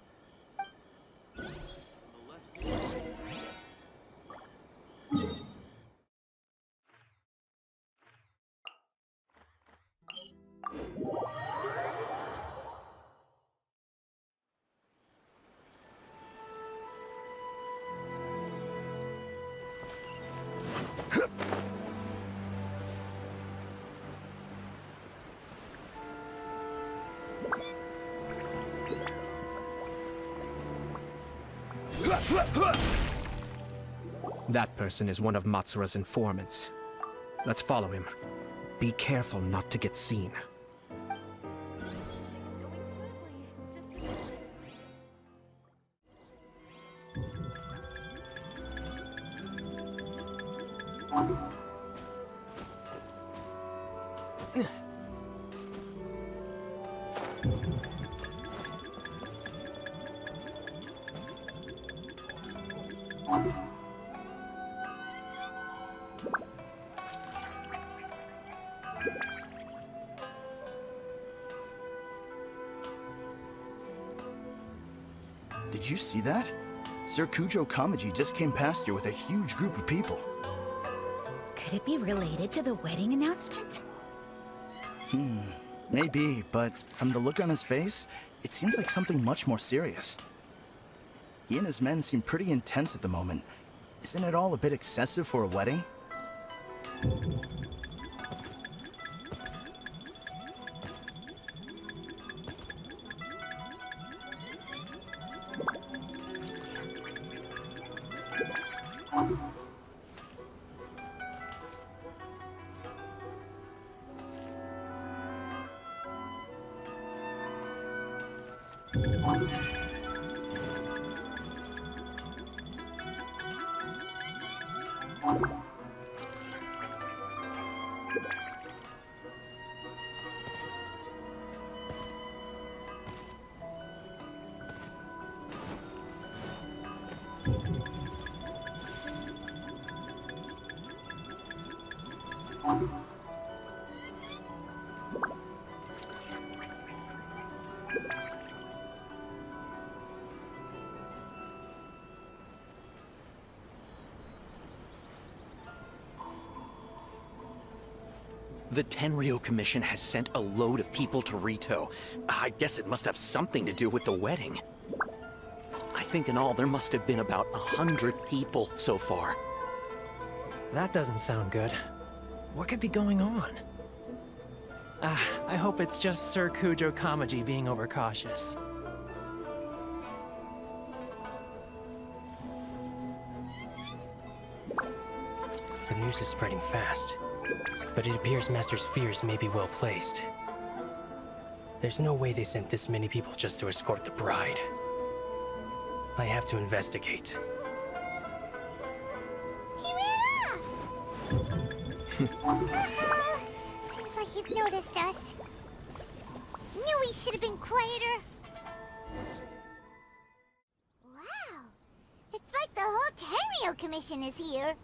That person is one of Matsura's informants. Let's follow him. Be careful not to get seen. Did you see that? Sir Kujo Kamaji just came past here with a huge group of people. Could it be related to the wedding announcement? Maybe, but from the look on his face, it seems like something much more serious. He and his men seem pretty intense at the moment. Isn't it all a bit excessive for a wedding? The Tenryo Commission has sent a load of people to Rito. I guess it must have something to do with the wedding. I think in all there must have been about 100 people so far. That doesn't sound good. What could be going on? I hope it's just Sir Kujo Kamaji being overcautious. The news is spreading fast, but it appears Master's fears may be well placed. There's no way they sent this many people just to escort the bride. I have to investigate. He ran off! Seems like he's noticed us. Knew he should have been quieter. Wow. It's like the whole Tenryo Commission is here.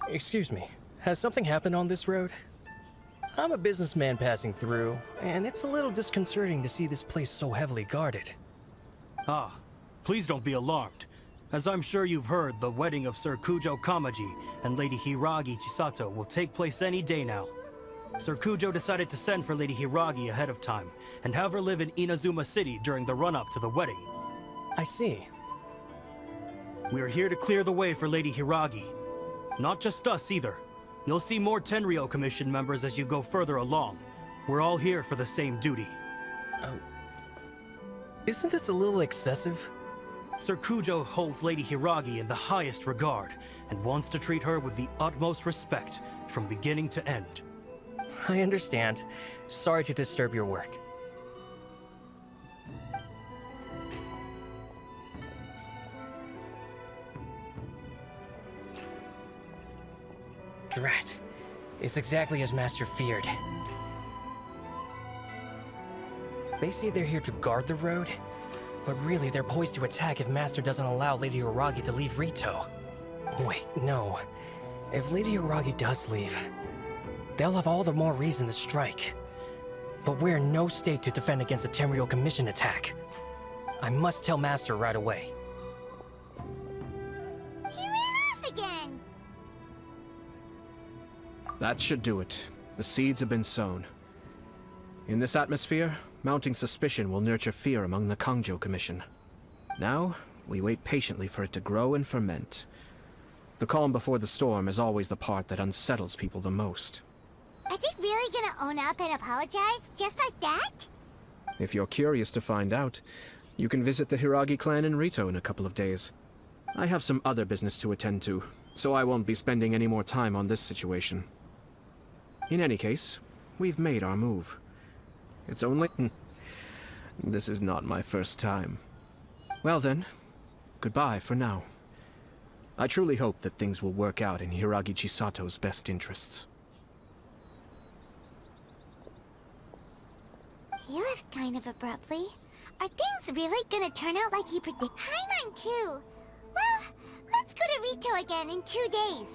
Excuse me, has something happened on this road? I'm a businessman passing through, and it's a little disconcerting to see this place so heavily guarded. Ah, please don't be alarmed. As I'm sure you've heard, the wedding of Sir Kujo Kamaji and Lady Hiragi Chisato will take place any day now. Sir Kujo decided to send for Lady Hiragi ahead of time, and have her live in Inazuma City during the run-up to the wedding. I see. We are here to clear the way for Lady Hiragi. Not just us, either. You'll see more Tenryo Commission members as you go further along. We're all here for the same duty. Isn't this a little excessive? Sir Kujo holds Lady Hiragi in the highest regard, and wants to treat her with the utmost respect, from beginning to end. I understand. Sorry to disturb your work. Drat. It's exactly as Master feared. They say they're here to guard the road, but really they're poised to attack if Master doesn't allow Lady Hiragi to leave Rito. Wait, no. If Lady Hiragi does leave, they'll have all the more reason to strike. But we're in no state to defend against a Tenryou Commission attack. I must tell Master right away. He ran off again! That should do it. The seeds have been sown. In this atmosphere, mounting suspicion will nurture fear among the Kangjo Commission. Now, we wait patiently for it to grow and ferment. The calm before the storm is always the part that unsettles people the most. Are they really gonna own up and apologize, just like that? If you're curious to find out, you can visit the Hiragi clan in Rito in a couple of days. I have some other business to attend to, so I won't be spending any more time on this situation. In any case, we've made our move. It's only... This is not my first time. Well then, goodbye for now. I truly hope that things will work out in Hiragi Chisato's best interests. He left kind of abruptly. Are things really gonna turn out like he predicted? Paimon too! Well, let's go to Rito again in 2 days.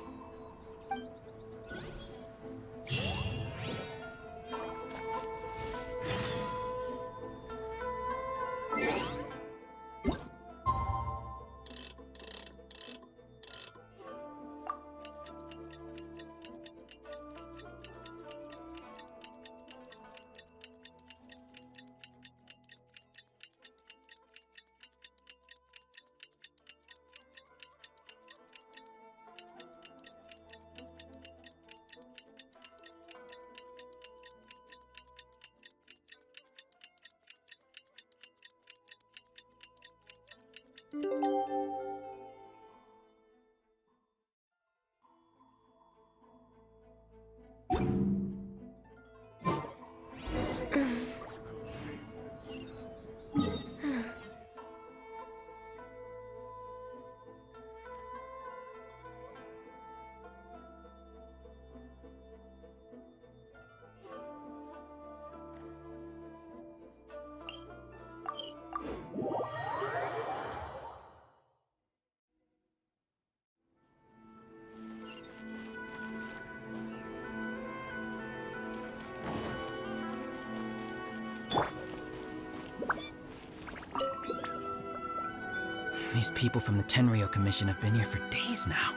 These people from the Tenryou Commission have been here for days now.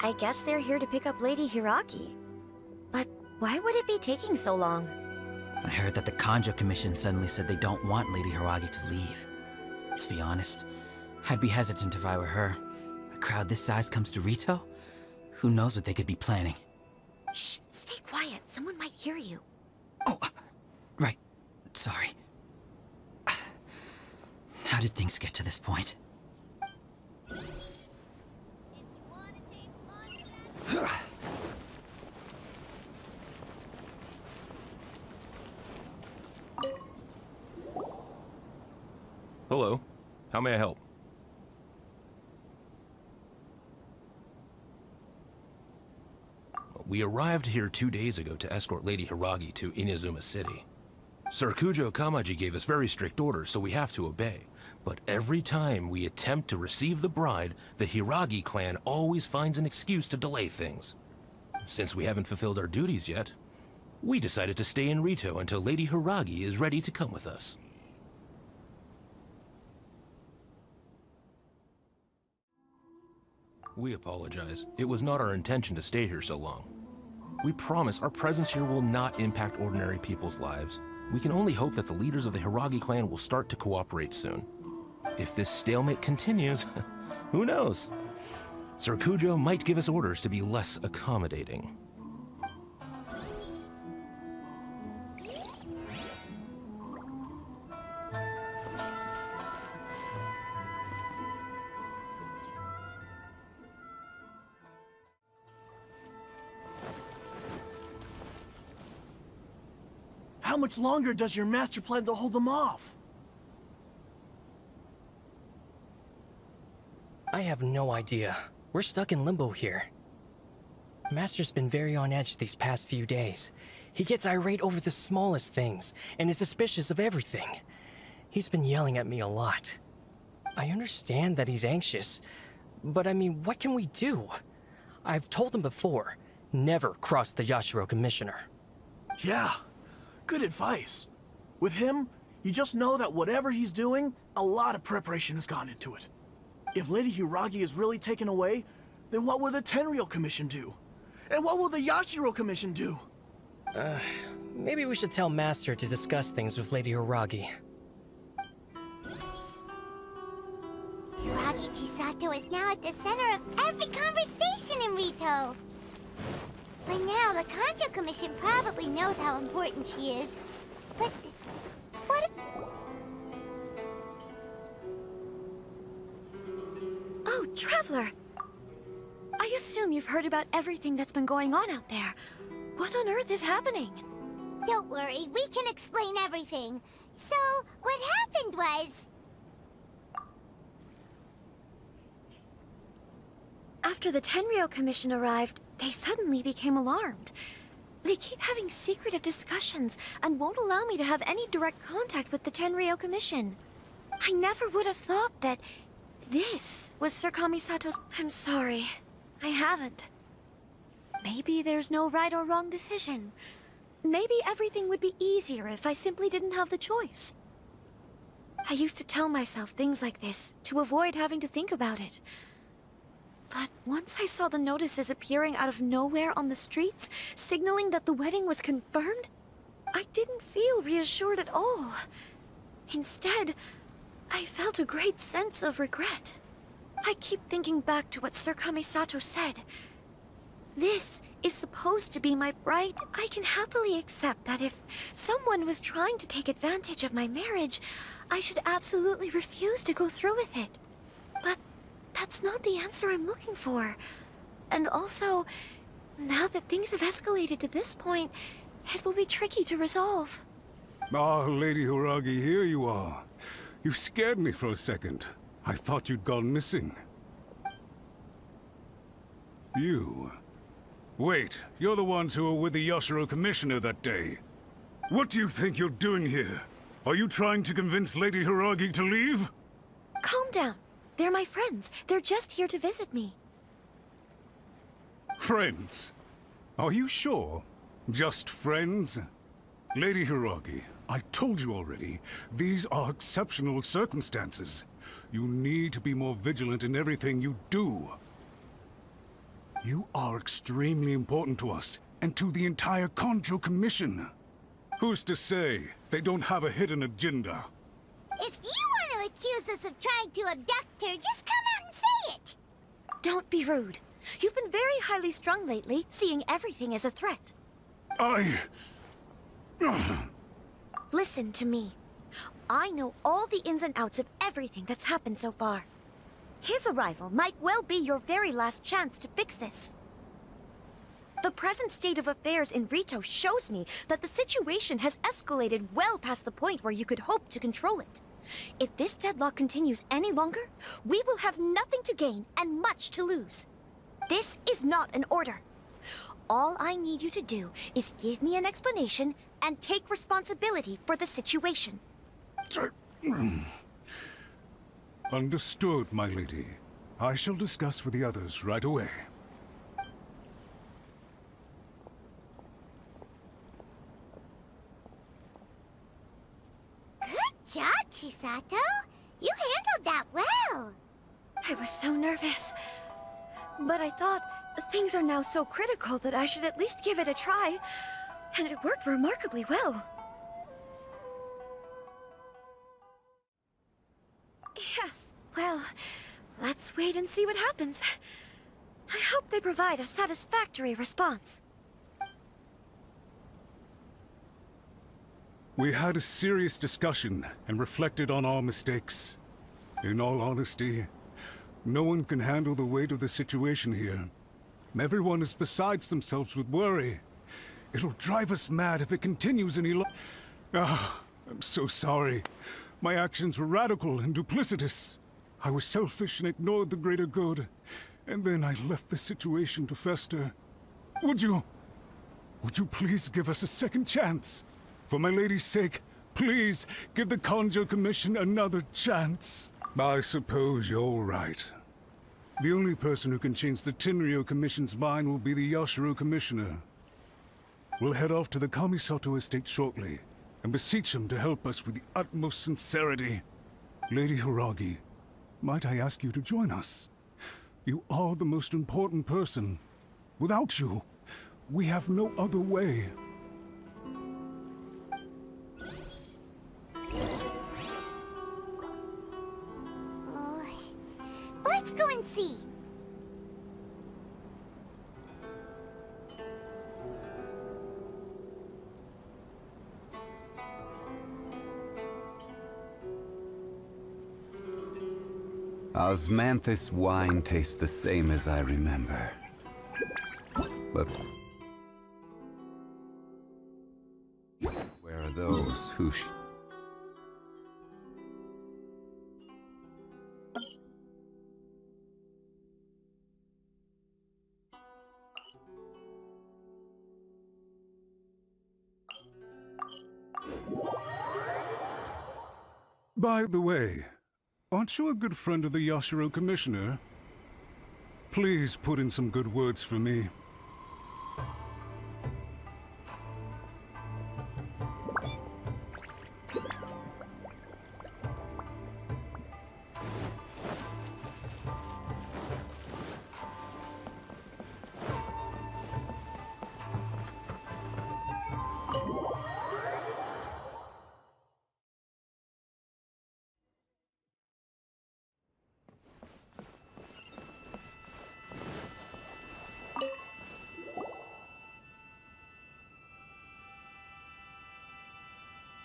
I guess they're here to pick up Lady Hiragi. But why would it be taking so long? I heard that the Kanjo Commission suddenly said they don't want Lady Hiragi to leave. To be honest, I'd be hesitant if I were her. A crowd this size comes to Rito? Who knows what they could be planning? Shh, stay quiet. Someone might hear you. Right. Sorry. How did things get to this point? Hello. How may I help? We arrived here 2 days ago to escort Lady Hiragi to Inazuma City. Sir Kujo Kamaji gave us very strict orders, so we have to obey. But every time we attempt to receive the bride, the Hiragi clan always finds an excuse to delay things. Since we haven't fulfilled our duties yet, we decided to stay in Rito until Lady Hiragi is ready to come with us. We apologize. It was not our intention to stay here so long. We promise our presence here will not impact ordinary people's lives. We can only hope that the leaders of the Hiragi clan will start to cooperate soon. If this stalemate continues, who knows? Sir Kujo might give us orders to be less accommodating. How much longer does your master plan to hold them off? I have no idea. We're stuck in limbo here. Master's been very on edge these past few days. He gets irate over the smallest things, and is suspicious of everything. He's been yelling at me a lot. I understand that he's anxious, But I mean, what can we do? I've told him before, never cross the Yashiro Commissioner. Yeah, good advice. With him, you just know that whatever he's doing, a lot of preparation has gone into it. If Lady Hiragi is really taken away, then what will the Tenryou Commission do? And what will the Yashiro Commission do? Maybe we should tell Master to discuss things with Lady Hiragi. Hiragi Chisato is now at the center of every conversation in Rito. By now, the Kanjo Commission probably knows how important she is. But what? Oh, Traveler! I assume you've heard about everything that's been going on out there. What on earth is happening? Don't worry, we can explain everything. So, what happened was... After the Tenryou Commission arrived, they suddenly became alarmed. They keep having secretive discussions and won't allow me to have any direct contact with the Tenryou Commission. I never would have thought that this was Sir Kamisato's... I'm sorry. I haven't. Maybe there's no right or wrong decision. Maybe everything would be easier if I simply didn't have the choice. I used to tell myself things like this to avoid having to think about it. But once I saw the notices appearing out of nowhere on the streets, signaling that the wedding was confirmed, I didn't feel reassured at all. Instead, I felt a great sense of regret. I keep thinking back to what Sir Kamisato said. This is supposed to be my bride. I can happily accept that if someone was trying to take advantage of my marriage, I should absolutely refuse to go through with it. But that's not the answer I'm looking for. And also, now that things have escalated to this point, it will be tricky to resolve. Ah, Lady Hiragi, here you are. You scared me for a second. I thought you'd gone missing. You... Wait, you're the ones who were with the Yashiro Commissioner that day. What do you think you're doing here? Are you trying to convince Lady Hiragi to leave? Calm down. They're my friends. They're just here to visit me. Friends? Are you sure? Just friends? Lady Hiragi, I told you already, these are exceptional circumstances. You need to be more vigilant in everything you do. You are extremely important to us, and to the entire Kanjo Commission. Who's to say they don't have a hidden agenda? If you want to accuse us of trying to abduct her, just come out and say it! Don't be rude. You've been very highly strung lately, seeing everything as a threat. Listen to me. I know all the ins and outs of everything that's happened so far. His arrival might well be your very last chance to fix this. The present state of affairs in Rito shows me that the situation has escalated well past the point where you could hope to control it. If this deadlock continues any longer, we will have nothing to gain and much to lose. This is not an order. All I need you to do is give me an explanation and take responsibility for the situation. Understood, my lady. I shall discuss with the others right away. Good job, Chisato! You handled that well! I was so nervous. But I thought things are now so critical that I should at least give it a try. And it worked remarkably well. Yes, well, let's wait and see what happens. I hope they provide a satisfactory response. We had a serious discussion and reflected on our mistakes. In all honesty, no one can handle the weight of the situation here. Everyone is besides themselves with worry. It'll drive us mad if it continues any longer. I'm so sorry. My actions were radical and duplicitous. I was selfish and ignored the greater good. And then I left the situation to fester. Would you please give us a second chance? For my lady's sake, please give the Kanjo Commission another chance. I suppose you're right. The only person who can change the Tenryo Commission's mind will be the Yashiro Commissioner. We'll head off to the Kamisato estate shortly, and beseech him to help us with the utmost sincerity. Lady Hiragi, might I ask you to join us? You are the most important person. Without you, we have no other way. Let's go and see. Osmanthus wine tastes the same as I remember. But where are those who By the way, aren't you a good friend of the Yashiro Commissioner? Please put in some good words for me.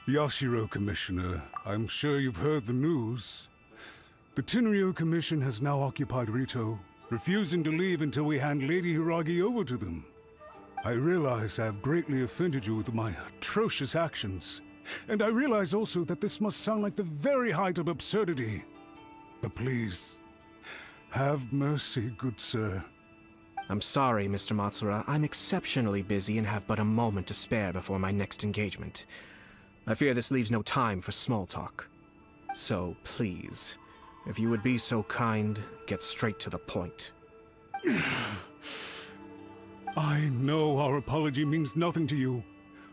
Yashiro Commissioner, I'm sure you've heard the news. The Tenryo Commission has now occupied Rito, refusing to leave until we hand Lady Hiragi over to them. I realize I have greatly offended you with my atrocious actions, and I realize also that this must sound like the very height of absurdity. But please, have mercy, good sir. I'm sorry, Mr. Matsura. I'm exceptionally busy and have but a moment to spare before my next engagement. I fear this leaves no time for small talk. So, please, if you would be so kind, get straight to the point. I know our apology means nothing to you,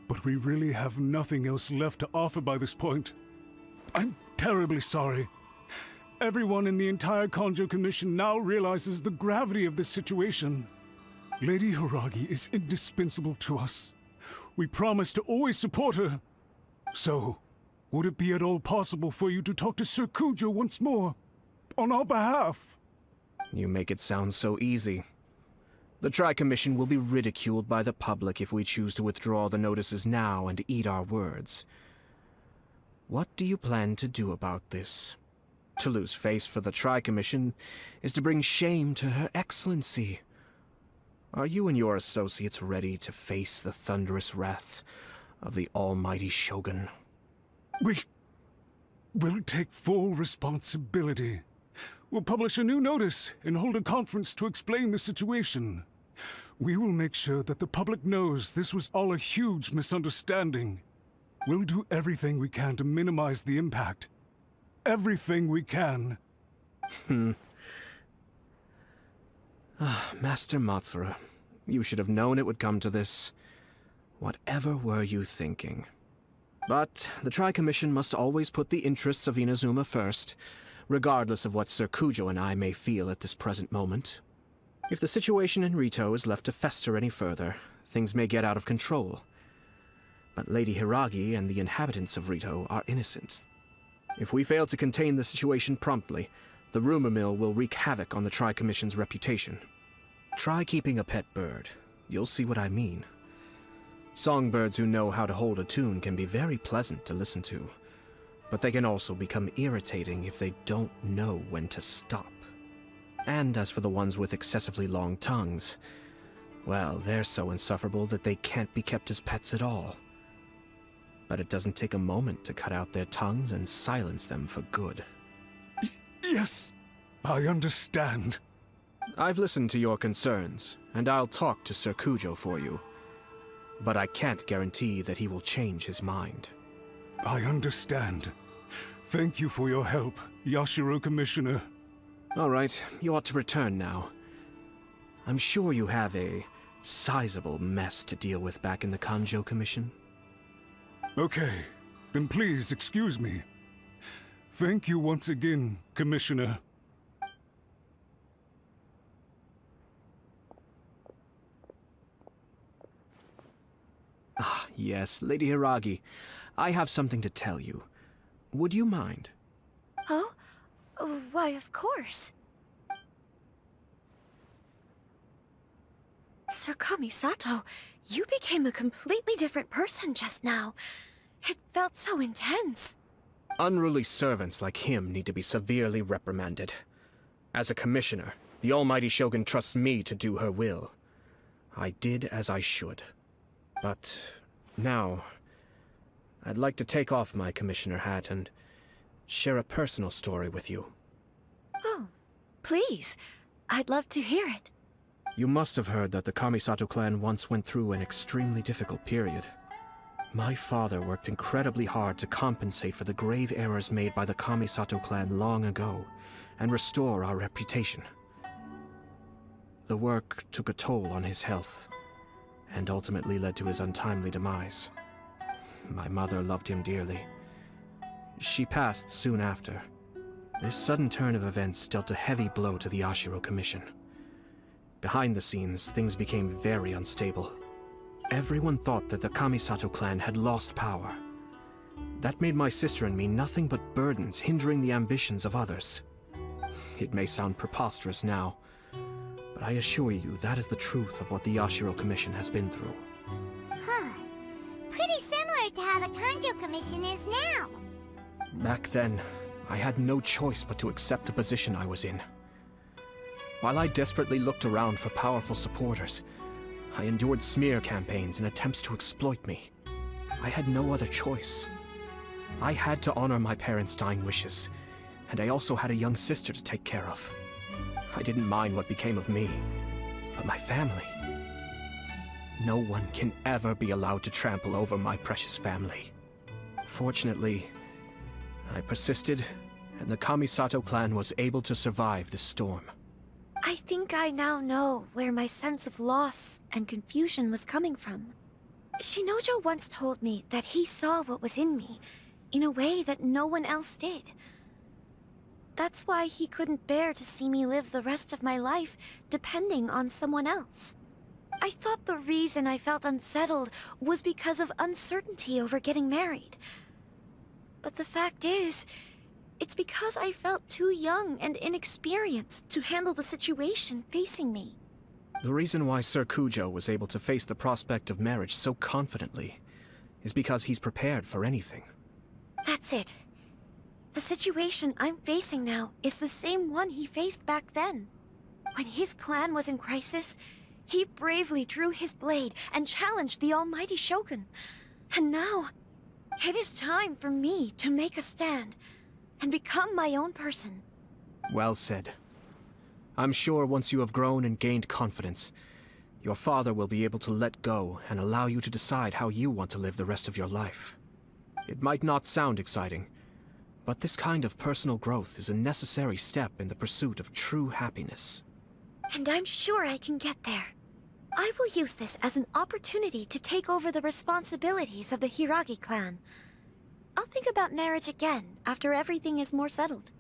but we really have nothing else left to offer by this point. I'm terribly sorry. Everyone in the entire Kanjo Commission now realizes the gravity of this situation. Lady Hiragi is indispensable to us. We promise to always support her. So, would it be at all possible for you to talk to Sir Kujo once more, on our behalf? You make it sound so easy. The Tri-Commission will be ridiculed by the public if we choose to withdraw the notices now and eat our words. What do you plan to do about this? To lose face for the Tri-Commission is to bring shame to Her Excellency. Are you and your associates ready to face the thunderous wrath of the almighty Shogun? We will take full responsibility. We'll publish a new notice and hold a conference to explain the situation. We will make sure that the public knows this was all a huge misunderstanding. We'll do everything we can to minimize the impact. Everything we can. Master Matsura, you should have known it would come to this. Whatever were you thinking? But the Tri-Commission must always put the interests of Inazuma first, regardless of what Sir Kujo and I may feel at this present moment. If the situation in Rito is left to fester any further, things may get out of control. But Lady Hiragi and the inhabitants of Rito are innocent. If we fail to contain the situation promptly, the rumor mill will wreak havoc on the Tri-Commission's reputation. Try keeping a pet bird. You'll see what I mean. Songbirds who know how to hold a tune can be very pleasant to listen to, but they can also become irritating if they don't know when to stop. And as for the ones with excessively long tongues, well, they're so insufferable that they can't be kept as pets at all. But it doesn't take a moment to cut out their tongues and silence them for good. Yes, I understand. I've listened to your concerns, and I'll talk to Sir Kujo for you. But I can't guarantee that he will change his mind. I understand. Thank you for your help, Yashiro Commissioner. All right, you ought to return now. I'm sure you have a sizable mess to deal with back in the Kanjo Commission. Okay, then please excuse me. Thank you once again, Commissioner. Ah, yes, Lady Hiragi. I have something to tell you. Would you mind? Oh? Why, of course. Sir Kamisato, you became a completely different person just now. It felt so intense. Unruly servants like him need to be severely reprimanded. As a commissioner, the Almighty Shogun trusts me to do her will. I did as I should. But now, I'd like to take off my commissioner hat and share a personal story with you. Oh, please. I'd love to hear it. You must have heard that the Kamisato clan once went through an extremely difficult period. My father worked incredibly hard to compensate for the grave errors made by the Kamisato clan long ago, and restore our reputation. The work took a toll on his health, and ultimately led to his untimely demise. My mother loved him dearly. She passed soon after. This sudden turn of events dealt a heavy blow to the Ashiro Commission. Behind the scenes, things became very unstable. Everyone thought that the Kamisato clan had lost power. That made my sister and me nothing but burdens, hindering the ambitions of others. It may sound preposterous now, but I assure you that is the truth of what the Ashiro Commission has been through. Huh. Pretty similar to how the Kanjo Commission is now. Back then, I had no choice but to accept the position I was in. While I desperately looked around for powerful supporters, I endured smear campaigns and attempts to exploit me. I had no other choice. I had to honor my parents' dying wishes, and I also had a young sister to take care of. I didn't mind what became of me, but my family. No one can ever be allowed to trample over my precious family. Fortunately, I persisted, and the Kamisato clan was able to survive this storm. I think I now know where my sense of loss and confusion was coming from. Shinojo once told me that he saw what was in me, in a way that no one else did. That's why he couldn't bear to see me live the rest of my life depending on someone else. I thought the reason I felt unsettled was because of uncertainty over getting married. But the fact is, it's because I felt too young and inexperienced to handle the situation facing me. The reason why Sir Kujo was able to face the prospect of marriage so confidently is because he's prepared for anything. That's it. The situation I'm facing now is the same one he faced back then. When his clan was in crisis, he bravely drew his blade and challenged the Almighty Shogun. And now, it is time for me to make a stand and become my own person. Well said. I'm sure once you have grown and gained confidence, your father will be able to let go and allow you to decide how you want to live the rest of your life. It might not sound exciting, but this kind of personal growth is a necessary step in the pursuit of true happiness. And I'm sure I can get there. I will use this as an opportunity to take over the responsibilities of the Hiragi clan. I'll think about marriage again after everything is more settled.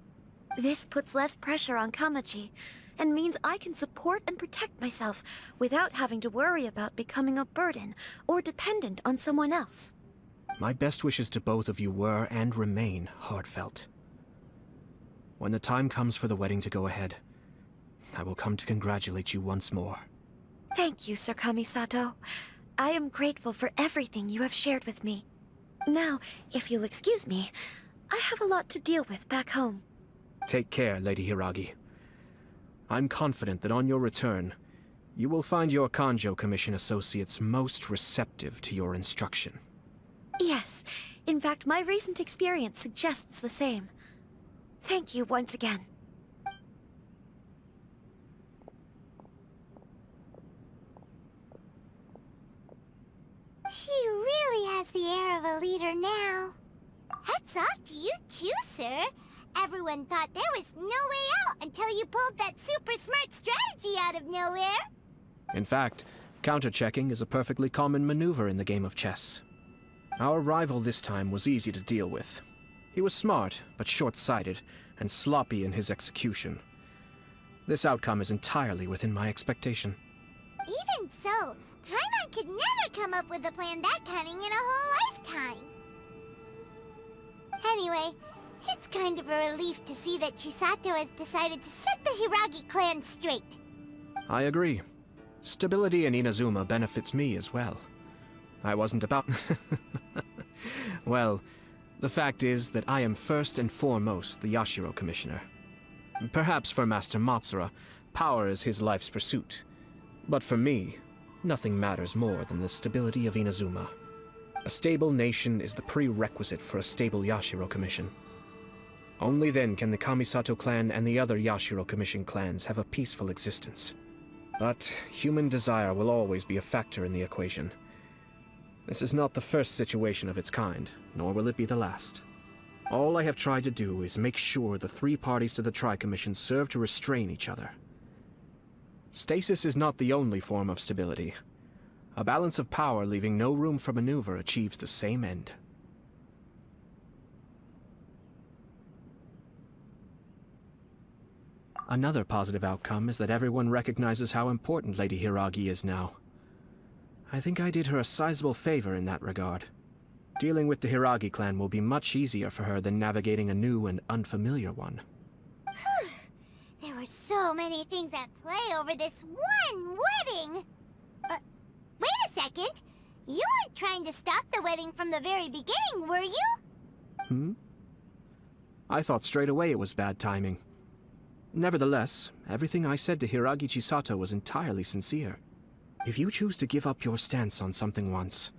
This puts less pressure on Kamaji, and means I can support and protect myself without having to worry about becoming a burden or dependent on someone else. My best wishes to both of you were and remain heartfelt. When the time comes for the wedding to go ahead, I will come to congratulate you once more. Thank you, Sir Kamisato. I am grateful for everything you have shared with me. Now, if you'll excuse me, I have a lot to deal with back home. Take care, Lady Hiragi. I'm confident that on your return, you will find your Kanjo Commission associates most receptive to your instruction. Yes, in fact, my recent experience suggests the same. Thank you once again. She really has the air of a leader now. Hats off to you too, sir. Every everyone thought there was no way out until you pulled that super smart strategy out of nowhere. In fact, counter-checking is a perfectly common maneuver in the game of chess. Our rival this time was easy to deal with. He was smart, but short-sighted, and sloppy in his execution. This outcome is entirely within my expectation. Even so, Paimon could never come up with a plan that cunning in a whole lifetime. Anyway, it's kind of a relief to see that Chisato has decided to set the Hiragi clan straight. I agree. Stability in Inazuma benefits me as well. I wasn't about... Well, the fact is that I am first and foremost the Yashiro Commissioner. Perhaps for Master Matsura, power is his life's pursuit. But for me, nothing matters more than the stability of Inazuma. A stable nation is the prerequisite for a stable Yashiro Commission. Only then can the Kamisato clan and the other Yashiro Commission clans have a peaceful existence. But human desire will always be a factor in the equation. This is not the first situation of its kind, nor will it be the last. All I have tried to do is make sure the three parties to the Tri-Commission serve to restrain each other. Stasis is not the only form of stability. A balance of power leaving no room for maneuver achieves the same end. Another positive outcome is that everyone recognizes how important Lady Hiragi is now. I think I did her a sizable favor in that regard. Dealing with the Hiragi clan will be much easier for her than navigating a new and unfamiliar one. Whew. There were so many things at play over this one wedding! Wait a second! You weren't trying to stop the wedding from the very beginning, were you? I thought straight away it was bad timing. Nevertheless, everything I said to Hiragi Chisato was entirely sincere. If you choose to give up your stance on something once,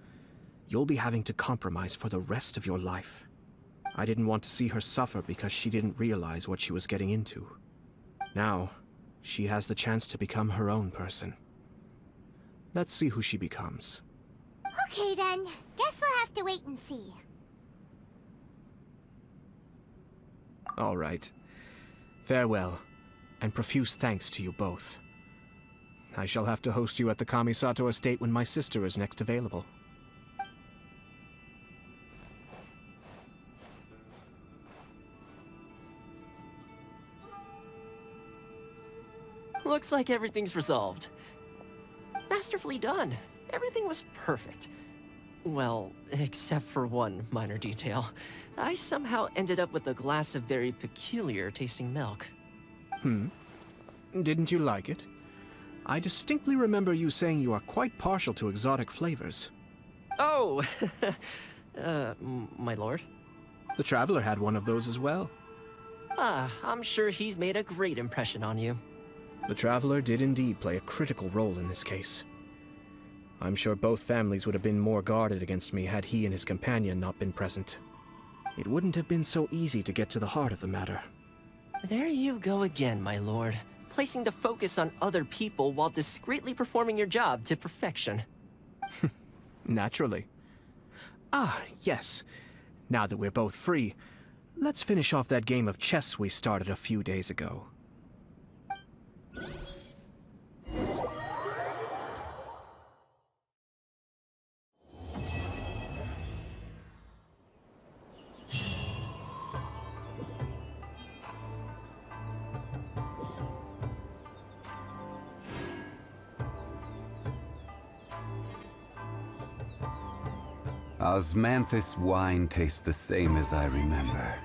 you'll be having to compromise for the rest of your life. I didn't want to see her suffer because she didn't realize what she was getting into. Now, she has the chance to become her own person. Let's see who she becomes. Okay then, guess we'll have to wait and see. All right. Farewell, and profuse thanks to you both. I shall have to host you at the Kamisato estate when my sister is next available. Looks like everything's resolved. Masterfully done. Everything was perfect. Well, except for one minor detail. I somehow ended up with a glass of very peculiar tasting milk. Didn't you like it? I distinctly remember you saying you are quite partial to exotic flavors. Oh! My lord? The Traveler had one of those as well. Ah, I'm sure he's made a great impression on you. The Traveler did indeed play a critical role in this case. I'm sure both families would have been more guarded against me had he and his companion not been present. It wouldn't have been so easy to get to the heart of the matter. There you go again, my lord. Placing the focus on other people while discreetly performing your job to perfection. Naturally. Ah, yes. Now that we're both free, let's finish off that game of chess we started a few days ago. Osmanthus wine tastes the same as I remember.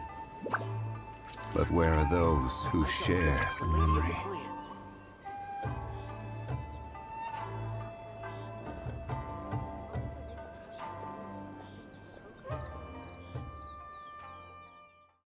But where are those who share the memory?